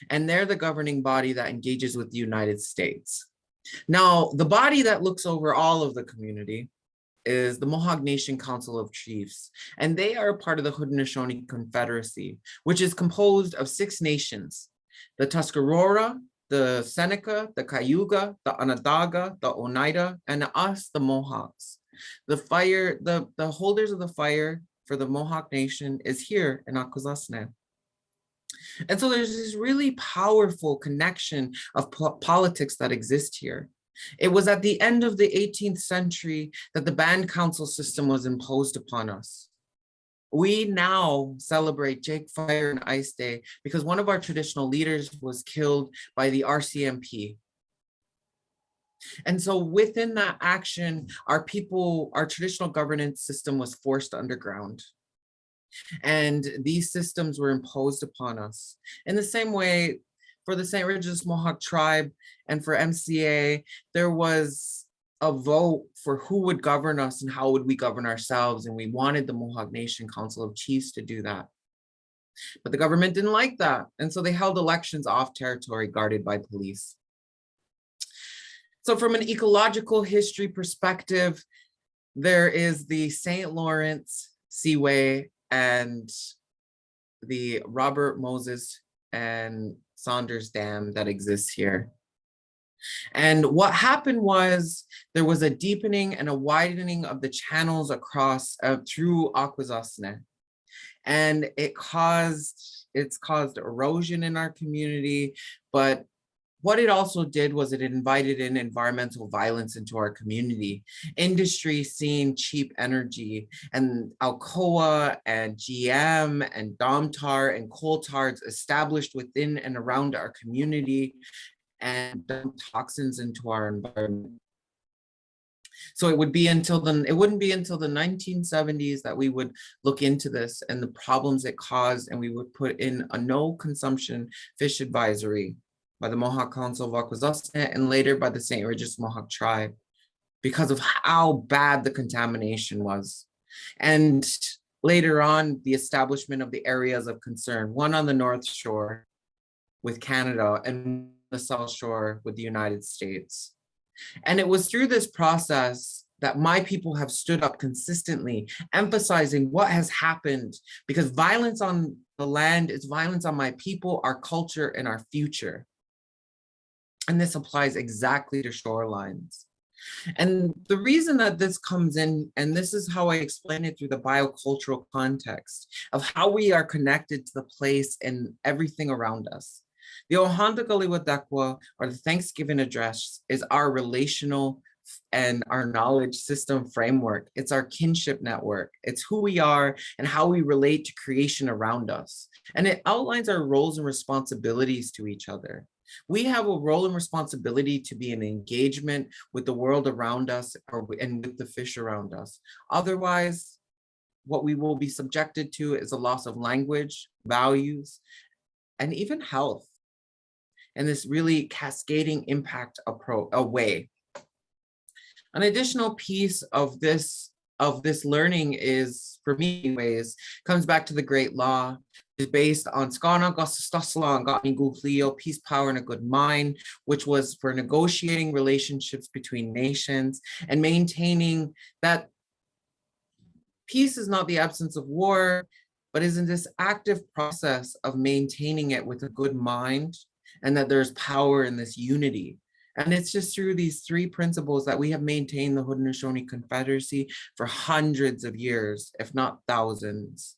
C: and they're the governing body that engages with the United States. Now, the body that looks over all of the community is the Mohawk Nation Council of Chiefs, and they are part of the Haudenosaunee Confederacy, which is composed of 6 nations: the Tuscarora, the Seneca, the Cayuga, the Onondaga, the Oneida, and us, the Mohawks. The holders of the fire for the Mohawk Nation is here in Akwesasne. And so there's this really powerful connection of politics that exist here. It was at the end of the 18th century that the band council system was imposed upon us. We now celebrate Jake Fire and Ice Day because one of our traditional leaders was killed by the RCMP. And so within that action, our traditional governance system was forced underground. And these systems were imposed upon us. In the same way, for the St. Regis Mohawk tribe and for MCA, there was a vote for who would govern us and how would we govern ourselves. And we wanted the Mohawk Nation Council of Chiefs to do that. But the government didn't like that. And so they held elections off territory guarded by police. So from an ecological history perspective, there is the St. Lawrence Seaway and the Robert Moses and Saunders Dam that exists here. And what happened was there was a deepening and a widening of the channels across through Akwesasne. And it's caused erosion in our community, but what it also did was it invited in environmental violence into our community. Industry seeing cheap energy, and Alcoa and GM and Domtar and coal tars established within and around our community and dump toxins into our environment. So it wouldn't be until the 1970s that we would look into this and the problems it caused, and we would put in a no consumption fish advisory by the Mohawk Council of Akwesasne and later by the St. Regis Mohawk tribe because of how bad the contamination was. And later on, the establishment of the areas of concern, one on the North Shore with Canada and the South Shore with the United States. And it was through this process that my people have stood up consistently, emphasizing what has happened, because violence on the land is violence on my people, our culture, and our future. And this applies exactly to shorelines. And the reason that this comes in, and this is how I explain it through the biocultural context of how we are connected to the place and everything around us. The Ohandagaliwadekwa, or the Thanksgiving address, is our relational and our knowledge system framework. It's our kinship network. It's who we are and how we relate to creation around us. And it outlines our roles and responsibilities to each other. We have a role and responsibility to be in engagement with the world around us and with the fish around us. Otherwise, what we will be subjected to is a loss of language, values, and even health. And this really cascading impact away. An additional piece of this learning is, for me anyways, comes back to the Great Law. Is based on Skana Gostasla and Gatni peace, power, and a good mind, which was for negotiating relationships between nations and maintaining that peace is not the absence of war, but is in this active process of maintaining it with a good mind, and that there's power in this unity. And it's just through these three principles that we have maintained the Haudenosaunee Confederacy for hundreds of years, if not thousands.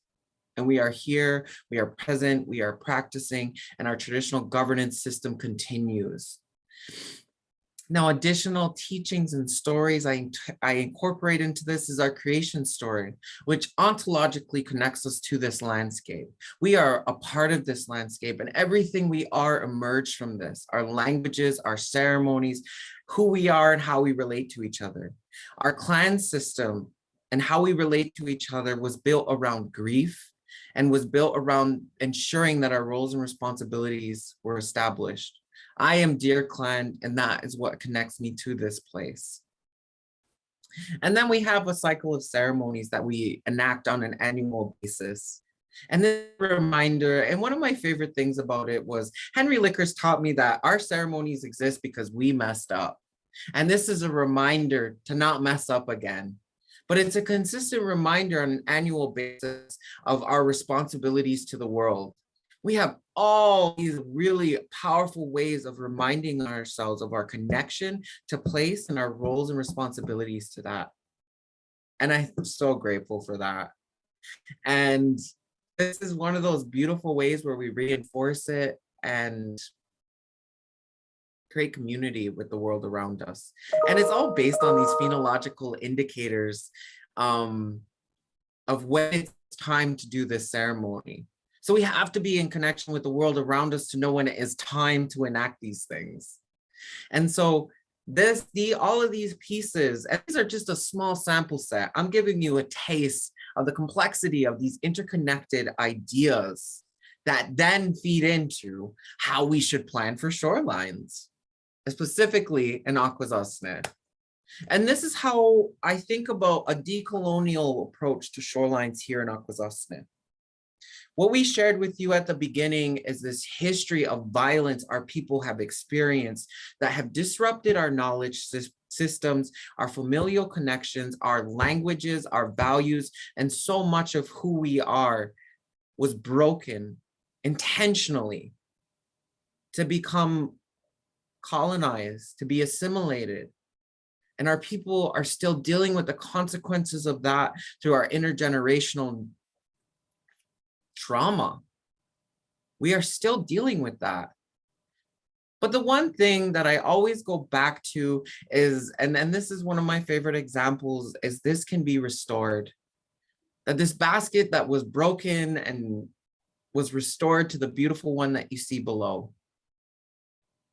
C: And we are here, we are present, we are practicing, and our traditional governance system continues. Now, additional teachings and stories I incorporate into this is our creation story, which ontologically connects us to this landscape. We are a part of this landscape, and everything we are emerged from this, our languages, our ceremonies, who we are and how we relate to each other. Our clan system and how we relate to each other was built around grief, and was built around ensuring that our roles and responsibilities were established. I am Deer Clan, and that is what connects me to this place. And then we have a cycle of ceremonies that we enact on an annual basis. And this reminder, and one of my favorite things about it was Henry Lickers taught me that our ceremonies exist because we messed up. And this is a reminder to not mess up again. But it's a consistent reminder on an annual basis of our responsibilities to the world. We have all these really powerful ways of reminding ourselves of our connection to place and our roles and responsibilities to that. And I'm so grateful for that. And this is one of those beautiful ways where we reinforce it and create community with the world around us. And it's all based on these phenological indicators of of when it's time to do this ceremony. So we have to be in connection with the world around us to know when it is time to enact these things. And so all of these pieces, and these are just a small sample set. I'm giving you a taste of the complexity of these interconnected ideas that then feed into how we should plan for shorelines, specifically in Akwesasne. And this is how I think about a decolonial approach to shorelines here in Akwesasne. What we shared with you at the beginning is this history of violence our people have experienced that have disrupted our knowledge systems, our familial connections, our languages, our values, and so much of who we are was broken intentionally to become colonized, to be assimilated. And our people are still dealing with the consequences of that through our intergenerational trauma. We are still dealing with that. But the one thing that I always go back to is, and this is one of my favorite examples, is this can be restored. That this basket that was broken and was restored to the beautiful one that you see below.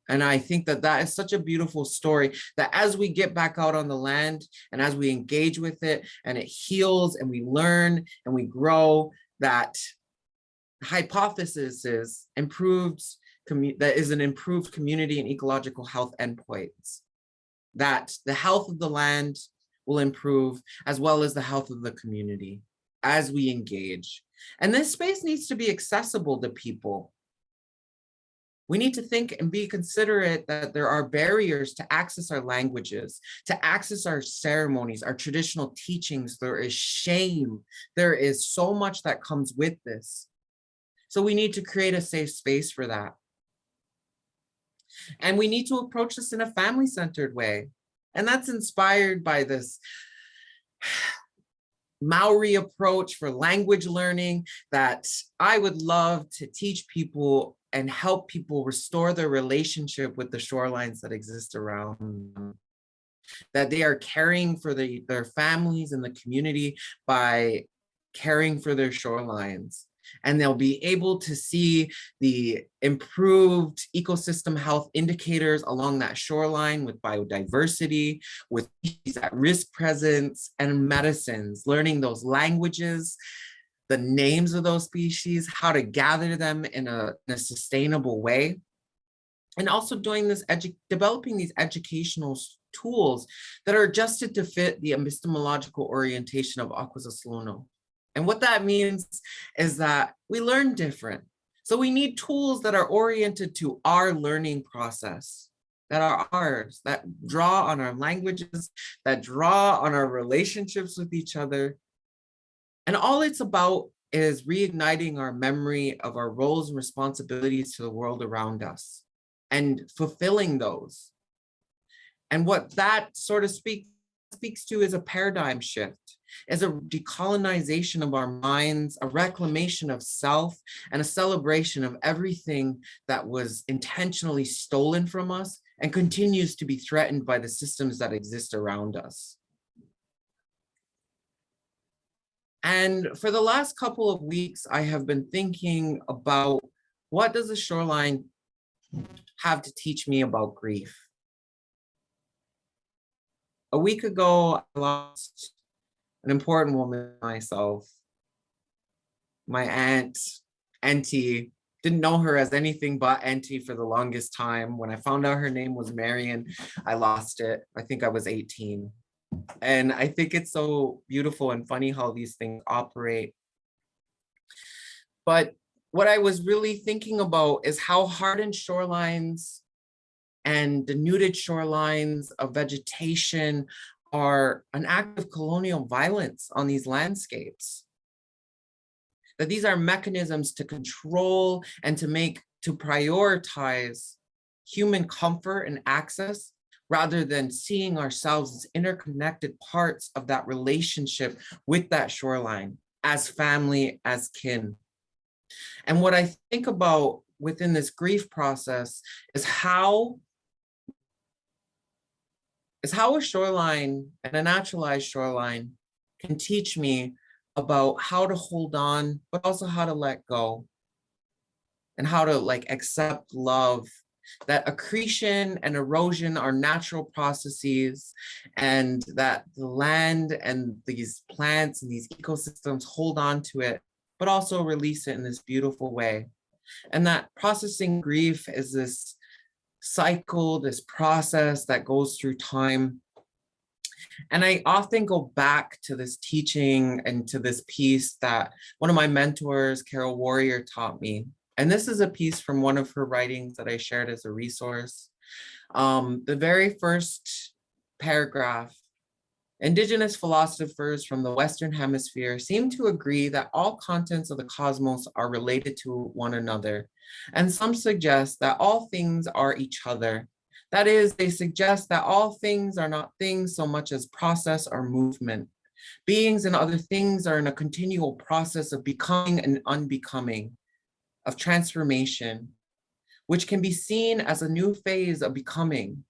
C: And I think that that is such a beautiful story that as we get back out on the land and as we engage with it and it heals and we learn and we grow, that hypothesis is an improved community and ecological health endpoints, that the health of the land will improve as well as the health of the community as we engage. And this space needs to be accessible to people. We need to think and be considerate that there are barriers to access our languages, to access our ceremonies, our traditional teachings. There is shame. There is so much that comes with this. So we need to create a safe space for that. And we need to approach this in a family-centered way. And that's inspired by this Maori approach for language learning that I would love to teach people and help people restore their relationship with the shorelines that exist around them. That they are caring for their families and the community by caring for their shorelines. And they'll be able to see the improved ecosystem health indicators along that shoreline with biodiversity, with species at risk presence, and medicines, learning those languages, the names of those species, how to gather them in a sustainable way. And also doing this, developing these educational tools that are adjusted to fit the epistemological orientation of Akwesasne. And what that means is that we learn different. So we need tools that are oriented to our learning process, that are ours, that draw on our languages, that draw on our relationships with each other. And all it's about is reigniting our memory of our roles and responsibilities to the world around us and fulfilling those. And what that sort of speaks to is a paradigm shift, is a decolonization of our minds, a reclamation of self, and a celebration of everything that was intentionally stolen from us and continues to be threatened by the systems that exist around us. And for the last couple of weeks, I have been thinking about what does a shoreline have to teach me about grief? A week ago, I lost an important woman myself. My aunt, Auntie, didn't know her as anything but Auntie for the longest time. When I found out her name was Marion, I lost it. I think I was 18. And I think it's so beautiful and funny how these things operate. But what I was really thinking about is how hardened shorelines and denuded shorelines of vegetation are an act of colonial violence on these landscapes. That these are mechanisms to control and to prioritize human comfort and access rather than seeing ourselves as interconnected parts of that relationship with that shoreline as family, as kin. And what I think about within this grief process is how a shoreline and a naturalized shoreline can teach me about how to hold on, but also how to let go and how to like accept love, that accretion and erosion are natural processes, and that the land and these plants and these ecosystems hold on to it, but also release it in this beautiful way. And that processing grief is this cycle, this process that goes through time. And I often go back to this teaching and to this piece that one of my mentors, Carol Warrior, taught me. And this is a piece from one of her writings that I shared as a resource. The very first paragraph: Indigenous philosophers from the Western Hemisphere seem to agree that all contents of the cosmos are related to one another, and some suggest that all things are each other. That is, they suggest that all things are not things so much as process or movement. Beings and other things are in a continual process of becoming and unbecoming, of transformation, which can be seen as a new phase of becoming.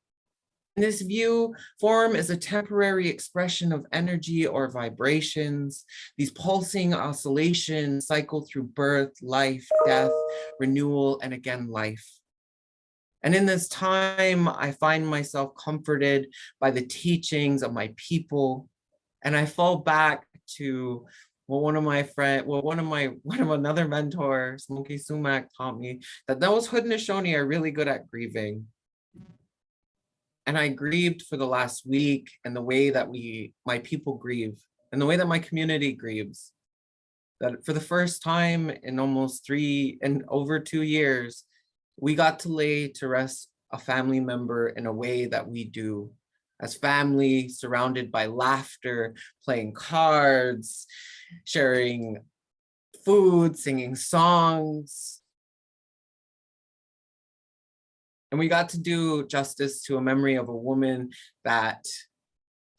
C: In this view, form is a temporary expression of energy or vibrations. These pulsing oscillations cycle through birth, life, death, renewal, and again, life. And in this time, I find myself comforted by the teachings of my people. And I fall back to what one of another mentor, Smokey Sumac, taught me, that those Haudenosaunee are really good at grieving. And I grieved for the last week, and the way that my people grieve, and the way that my community grieves. That for the first time in over 2 years, we got to lay to rest a family member in a way that we do as family, surrounded by laughter, playing cards, sharing food, singing songs. And we got to do justice to a memory of a woman that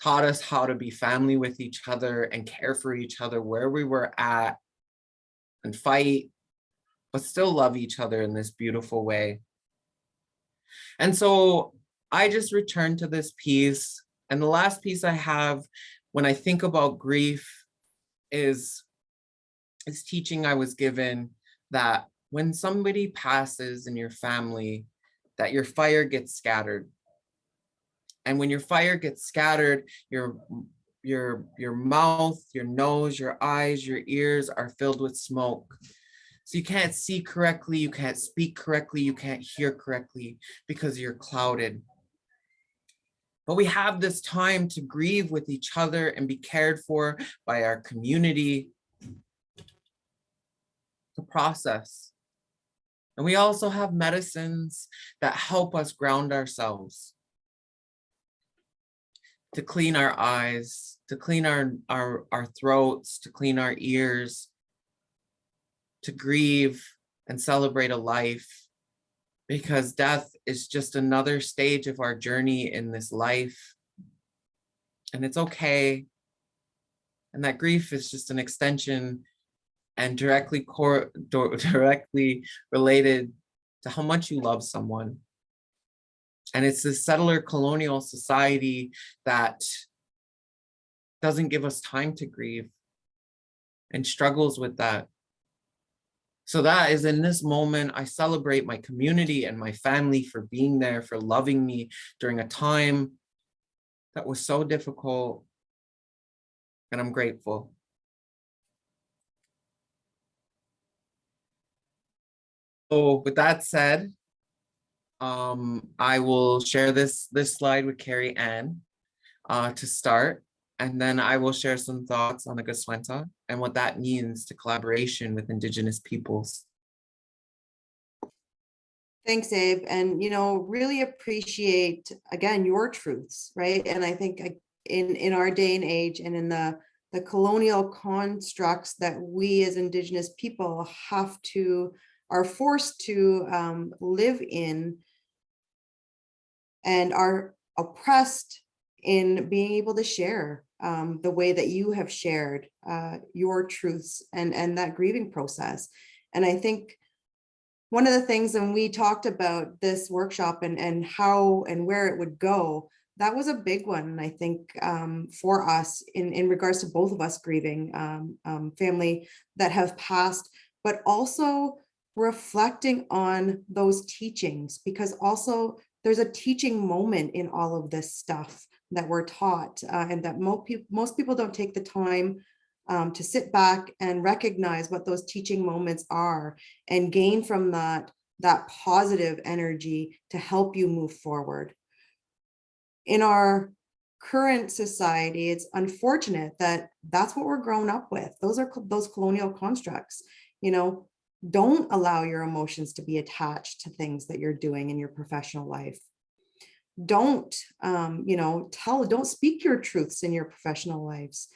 C: taught us how to be family with each other and care for each other where we were at, and fight, but still love each other in this beautiful way. And so I just returned to this piece. And the last piece I have when I think about grief is teaching I was given, that when somebody passes in your family, that your fire gets scattered. And when your fire gets scattered, your mouth, your nose, your eyes, your ears are filled with smoke. So you can't see correctly, you can't speak correctly, you can't hear correctly because you're clouded. But we have this time to grieve with each other and be cared for by our community, to process. And we also have medicines that help us ground ourselves, to clean our eyes, to clean our throats, to clean our ears, to grieve and celebrate a life, because death is just another stage of our journey in this life. And it's okay. And that grief is just an extension and directly related to how much you love someone. And it's this settler colonial society that doesn't give us time to grieve and struggles with that. So that is, in this moment, I celebrate my community and my family for being there, for loving me during a time that was so difficult. And I'm grateful. So with that said, I will share this slide with Carrie Ann to start, and then I will share some thoughts on the Gaswenta and what that means to collaboration with Indigenous peoples.
B: Thanks, Abe. And, really appreciate, again, your truths, right? And I think in our day and age, and in the colonial constructs that we as Indigenous people are forced to live in, and are oppressed in being able to share the way that you have shared your truths and that grieving process. And I think one of the things, when we talked about this workshop and how and where it would go, that was a big one, I think, for us in regards to both of us grieving family that have passed, but also reflecting on those teachings, because also there's a teaching moment in all of this stuff that we're taught, and that most people don't take the time to sit back and recognize what those teaching moments are and gain from that positive energy to help you move forward. In our current society, it's unfortunate that that's what we're grown up with. Those are those colonial constructs. Don't allow your emotions to be attached to things that you're doing in your professional life. Don't, don't speak your truths in your professional lives.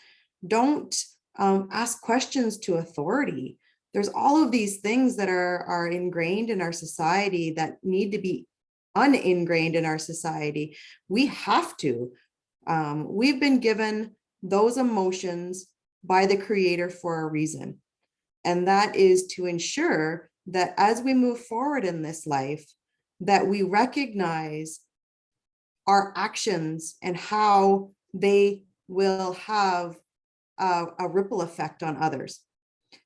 B: Don't ask questions to authority. There's all of these things that are ingrained in our society that need to be uningrained in our society. We have to. We've been given those emotions by the Creator for a reason. And that is to ensure that as we move forward in this life, that we recognize our actions and how they will have a ripple effect on others.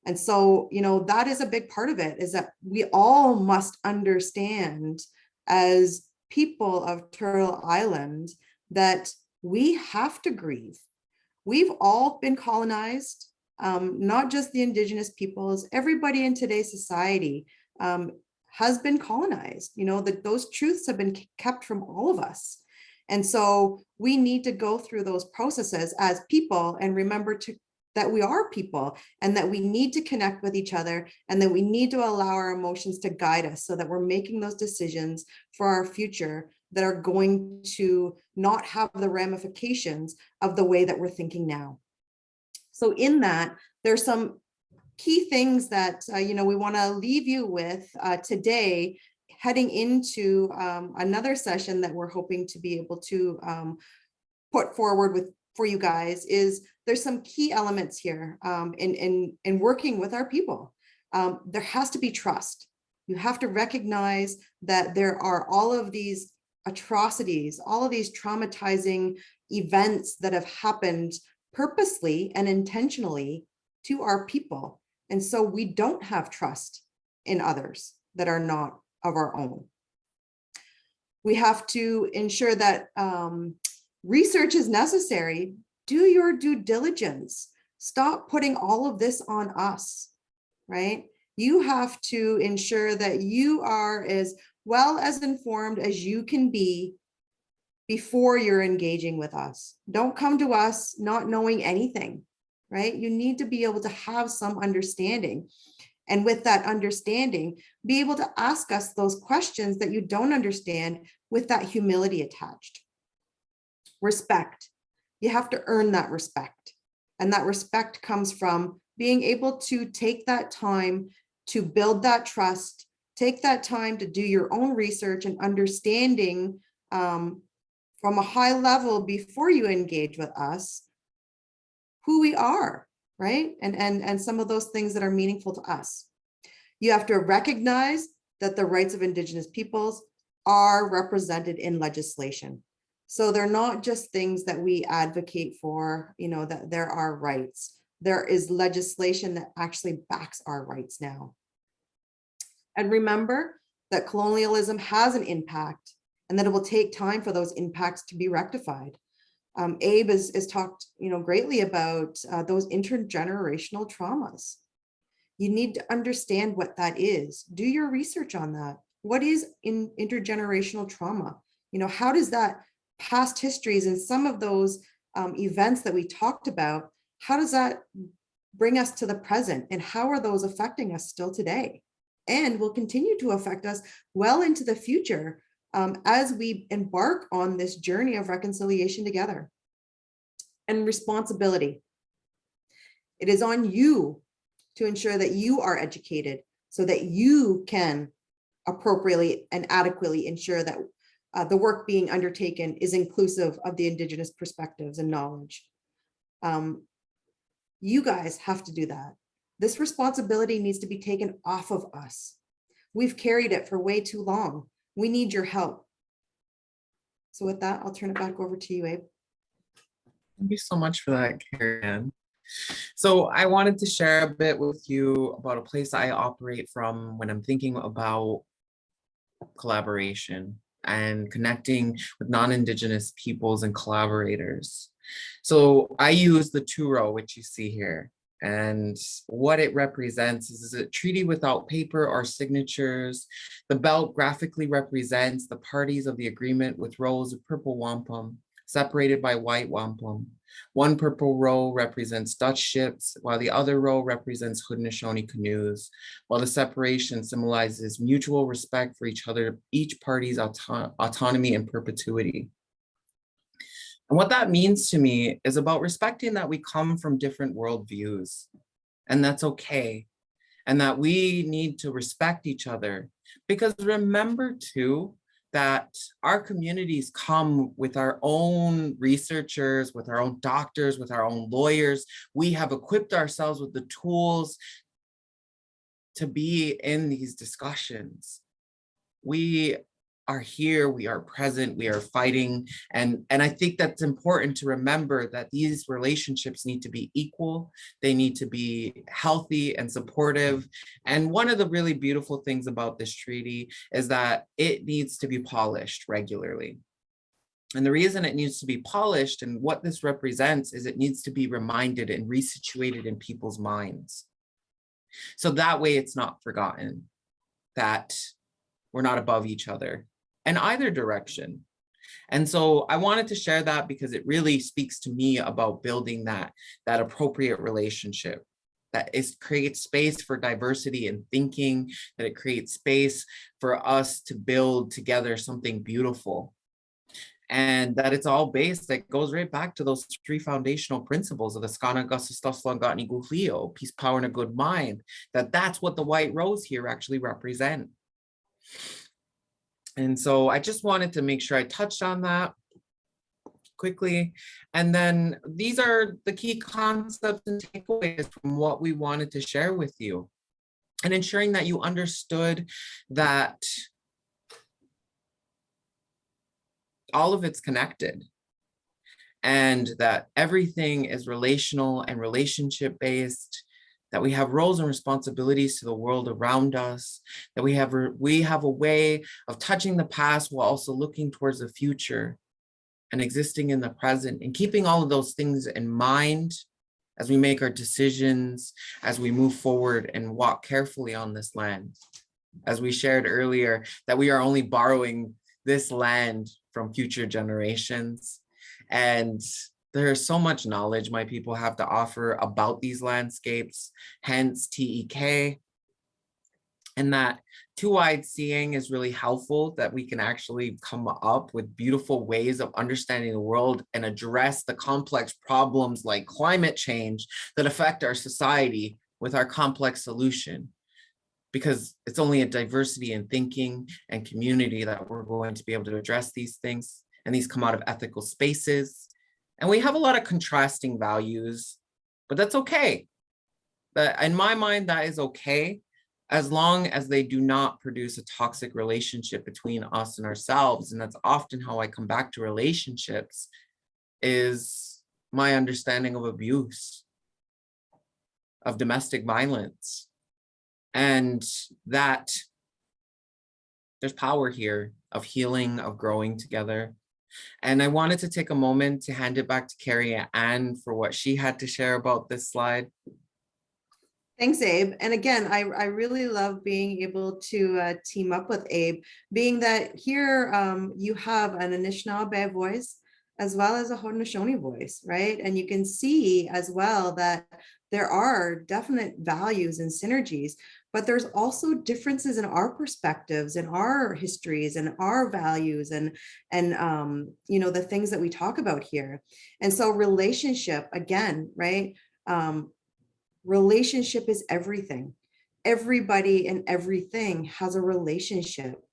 B: And so, that is a big part of it, is that we all must understand as people of Turtle Island that we have to grieve. We've all been colonized, not just the Indigenous peoples. Everybody in today's society has been colonized. That those truths have been kept from all of us. And so we need to go through those processes as people and remember that we are people, and that we need to connect with each other, and that we need to allow our emotions to guide us so that we're making those decisions for our future that are going to not have the ramifications of the way that we're thinking now. So in that, there's some key things that we want to leave you with today, heading into another session that we're hoping to be able to put forward for you guys. Is there's some key elements here in working with our people. There has to be trust. You have to recognize that there are all of these atrocities, all of these traumatizing events that have happened purposely and intentionally to our people. And so we don't have trust in others that are not of our own. We have to ensure that research is necessary. Do your due diligence. Stop putting all of this on us, right? You have to ensure that you are as well as informed as you can be before you're engaging with us. Don't come to us not knowing anything, right? You need to be able to have some understanding. And with that understanding, be able to ask us those questions that you don't understand with that humility attached. Respect. You have to earn that respect. And that respect comes from being able to take that time to build that trust, take that time to do your own research and understanding from a high level before you engage with us, who we are, right? And some of those things that are meaningful to us. You have to recognize that the rights of Indigenous peoples are represented in legislation. So they're not just things that we advocate for, that there are rights. There is legislation that actually backs our rights now. And remember that colonialism has an impact, and that it will take time for those impacts to be rectified. Abe has talked, greatly about those intergenerational traumas. You need to understand what that is. Do your research on that. What is intergenerational trauma? How does that past histories and some of those events that we talked about, how does that bring us to the present, and how are those affecting us still today, and will continue to affect us well into the future as we embark on this journey of reconciliation together. And responsibility. It is on you to ensure that you are educated so that you can appropriately and adequately ensure that the work being undertaken is inclusive of the Indigenous perspectives and knowledge. You guys have to do that. This responsibility needs to be taken off of us. We've carried it for way too long. We need your help. So with that, I'll turn it back over to you, Abe.
C: Thank you so much for that, Carrie Ann. So I wanted to share a bit with you about a place I operate from when I'm thinking about collaboration and connecting with non-Indigenous peoples and collaborators. So I use the 2-row, which you see here. And what it represents is a treaty without paper or signatures. The belt graphically represents the parties of the agreement with rows of purple wampum separated by white wampum. One purple row represents Dutch ships, while the other row represents Haudenosaunee canoes, while the separation symbolizes mutual respect for each other, each party's autonomy and perpetuity. And what that means to me is about respecting that we come from different worldviews, and that's okay, and that we need to respect each other. Because remember too, that our communities come with our own researchers, with our own doctors, with our own lawyers. We have equipped ourselves with the tools to be in these discussions. We are here, we are present, we are fighting. And I think that's important to remember, that these relationships need to be equal. They need to be healthy and supportive. And one of the really beautiful things about this treaty is that it needs to be polished regularly. And the reason it needs to be polished and what this represents is it needs to be reminded and resituated in people's minds. So that way it's not forgotten, that we're not above each other in either direction. And so I wanted to share that because it really speaks to me about building that appropriate relationship, that creates space for diversity in thinking, that it creates space for us to build together something beautiful. And that it's all based, that goes right back to those 3 foundational principles of the Skana Gusistaslangatni Guhlio, peace, power, and a good mind, that's what the white rose here actually represent. And so I just wanted to make sure I touched on that quickly. And then these are the key concepts and takeaways from what we wanted to share with you, and ensuring that you understood that all of it's connected, and that everything is relational and relationship based, that we have roles and responsibilities to the world around us, that we have a way of touching the past while also looking towards the future and existing in the present, and keeping all of those things in mind as we make our decisions, as we move forward and walk carefully on this land. As we shared earlier, that we are only borrowing this land from future generations. And there's so much knowledge my people have to offer about these landscapes, hence TEK. And that two-eyed seeing is really helpful, that we can actually come up with beautiful ways of understanding the world and address the complex problems like climate change that affect our society with our complex solution. Because it's only a diversity in thinking and community that we're going to be able to address these things. And these come out of ethical spaces. And we have a lot of contrasting values, but that's okay. But in my mind, that is okay, as long as they do not produce a toxic relationship between us and ourselves. And that's often how I come back to relationships, is my understanding of abuse, of domestic violence, and that there's power here of healing, of growing together. And I wanted to take a moment to hand it back to Carrie Ann for what she had to share about this slide.
B: Thanks, Abe. And again, I really love being able to team up with Abe, being that here you have an Anishinaabe voice as well as a Haudenosaunee voice, right? And you can see as well that there are definite values and synergies, but there's also differences in our perspectives and our histories and our values and you know, the things that we talk about here. And so relationship, again, right? Relationship is everything. Everybody and everything has a relationship.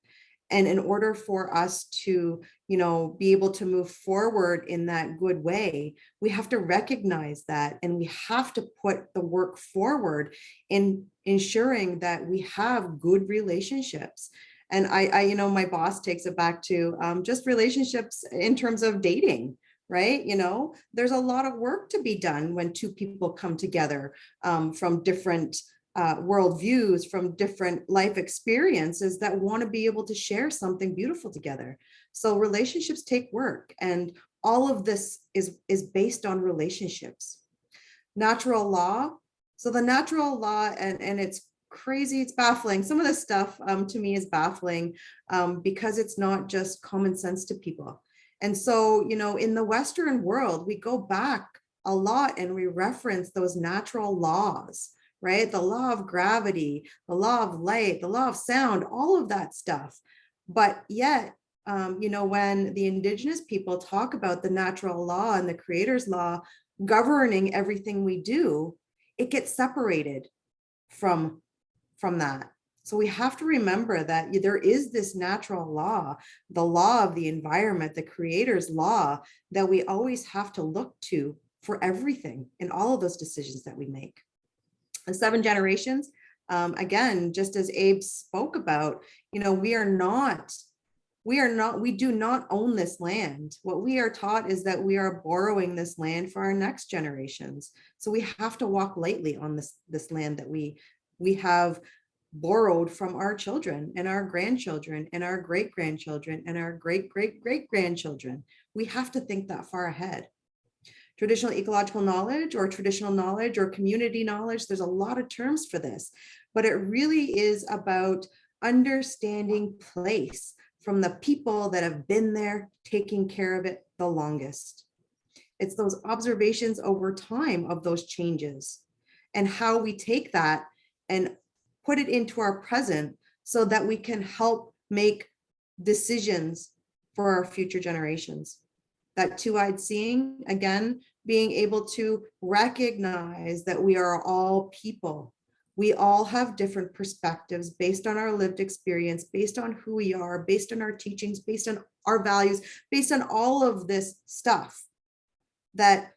B: And in order for us to, you know, be able to move forward in that good way, we have to recognize that, and we have to put the work forward in ensuring that we have good relationships. And you know, my boss takes it back to just relationships in terms of dating, right? You know, there's a lot of work to be done when two people come together from different worldviews, from different life experiences that want to be able to share something beautiful together. So relationships take work, and all of this is based on relationships. Natural law. So the natural law, and it's crazy, it's baffling. Some of this stuff to me is baffling because it's not just common sense to people. And so, you know, in the Western world, we go back a lot and we reference those natural laws, right? The law of gravity, the law of light, the law of sound, all of that stuff. But yet, you know, when the Indigenous people talk about the natural law and the creator's law governing everything we do, it gets separated from that. So we have to remember that there is this natural law, the law of the environment, the creator's law, that we always have to look to for everything in all of those decisions that we make. And 7 generations, again, just as Abe spoke about, you know, we do not own this land. What we are taught is that we are borrowing this land for our next generations. So we have to walk lightly on this land that we have borrowed from our children and our grandchildren and our great-grandchildren and our great-great-great-grandchildren. We have to think that far ahead. Traditional ecological knowledge or traditional knowledge or community knowledge, there's a lot of terms for this, but it really is about understanding place from the people that have been there taking care of it the longest. It's those observations over time of those changes and how we take that and put it into our present so that we can help make decisions for our future generations. That two-eyed seeing, again, being able to recognize that we are all people. We all have different perspectives based on our lived experience, based on who we are, based on our teachings, based on our values, based on all of this stuff that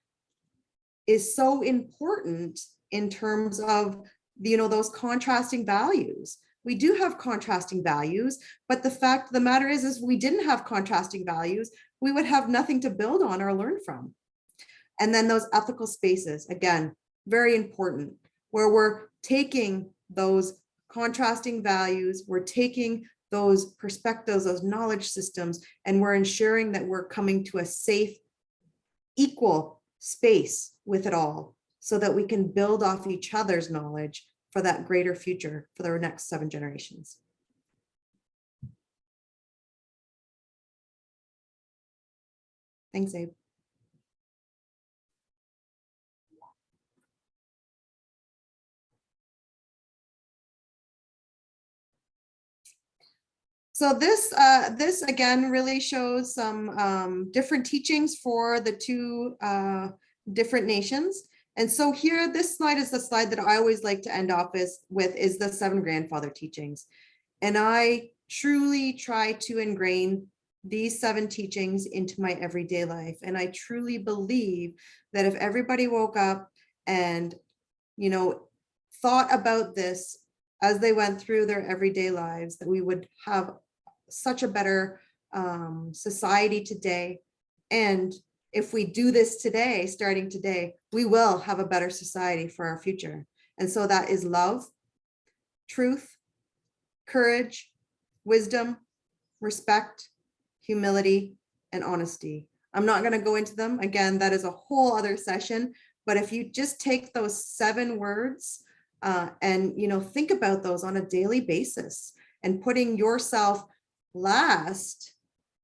B: is so important in terms of, you know, those contrasting values. We do have contrasting values, but the fact of the matter is if we didn't have contrasting values, we would have nothing to build on or learn from. And then those ethical spaces, again, very important, where we're taking those contrasting values, we're taking those perspectives, those knowledge systems, and we're ensuring that we're coming to a safe, equal space with it all, so that we can build off each other's knowledge for that greater future for the next 7 generations. Thanks, Abe. So this again really shows some different teachings for the 2 different nations. And so here, this slide is the slide that I always like to end off with is the 7 grandfather teachings. And I truly try to ingrain these 7 teachings into my everyday life. And I truly believe that if everybody woke up and, you know, thought about this as they went through their everyday lives, that we would have such a better society today. And if we do this today, starting today, we will have a better society for our future. And so that is love, truth, courage, wisdom, respect, humility, and honesty. I'm not going to go into them. Again, that is a whole other session. But if you just take those 7 words and, you know, think about those on a daily basis and putting yourself last,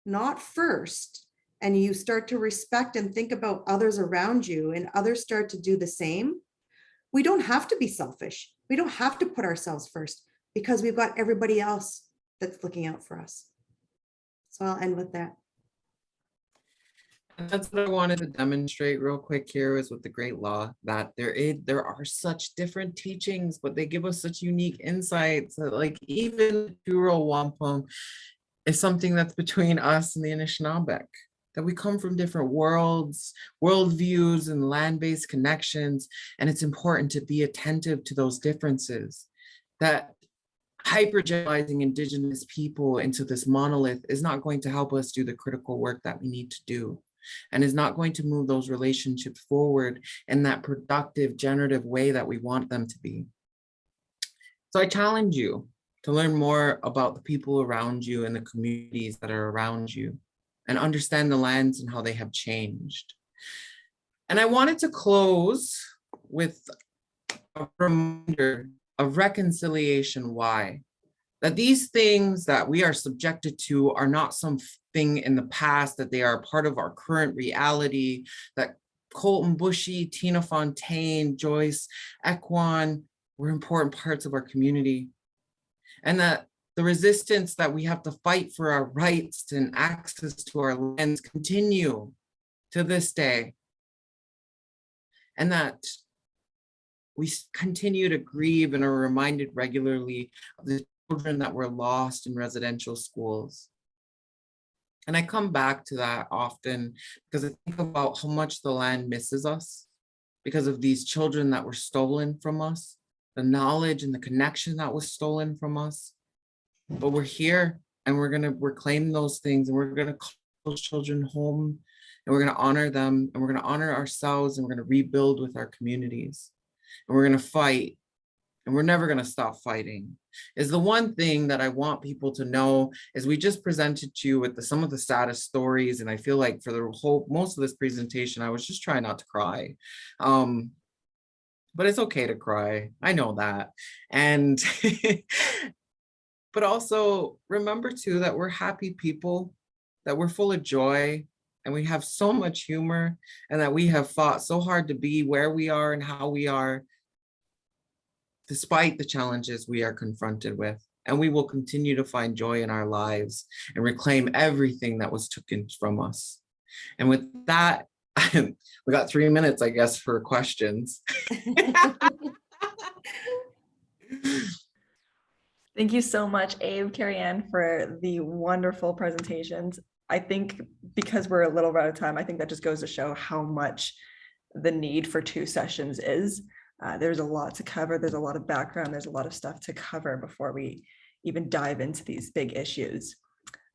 B: not first, and you start to respect and think about others around you and others start to do the same, we don't have to be selfish. We don't have to put ourselves first because we've got everybody else that's looking out for us. So I'll end with that.
C: And that's what I wanted to demonstrate real quick here is with the Great Law, that there are such different teachings, but they give us such unique insights. Like even Puro Wampum is something that's between us and the Anishinaabe, that we come from different worlds, worldviews, and land-based connections. And it's important to be attentive to those differences. That hyper-generalizing Indigenous people into this monolith is not going to help us do the critical work that we need to do, and is not going to move those relationships forward in that productive, generative way that we want them to be. So I challenge you to learn more about the people around you and the communities that are around you, and understand the lands and how they have changed. And I wanted to close with a reminder of reconciliation. Why? That these things that we are subjected to are not something in the past, that they are part of our current reality, that Colton Bushy, Tina Fontaine, Joyce, Ekwan were important parts of our community. And that the resistance that we have to fight for our rights and access to our lands continue to this day. And that we continue to grieve and are reminded regularly of the children that were lost in residential schools. And I come back to that often because I think about how much the land misses us because of these children that were stolen from us, the knowledge and the connection that was stolen from us. But we're here and we're going to reclaim those things, and we're going to call those children home, and we're going to honor them, and we're going to honor ourselves, and we're going to rebuild with our communities, and we're going to fight, and we're never going to stop fighting. Is the one thing that I want people to know is we just presented to you with some of the saddest stories, and I feel like for the most of this presentation I was just trying not to cry, but it's okay to cry, I know that. And but also remember too that we're happy people, that we're full of joy, and we have so much humor, and that we have fought so hard to be where we are and how we are, despite the challenges we are confronted with. And we will continue to find joy in our lives and reclaim everything that was taken from us. And with that, we got 3 minutes, I guess, for questions.
A: Thank you so much, Abe, Carrie Ann, for the wonderful presentations. I think because we're a little out of time, I think that just goes to show how much the need for 2 sessions is. There's a lot to cover. There's a lot of background. There's a lot of stuff to cover before we even dive into these big issues.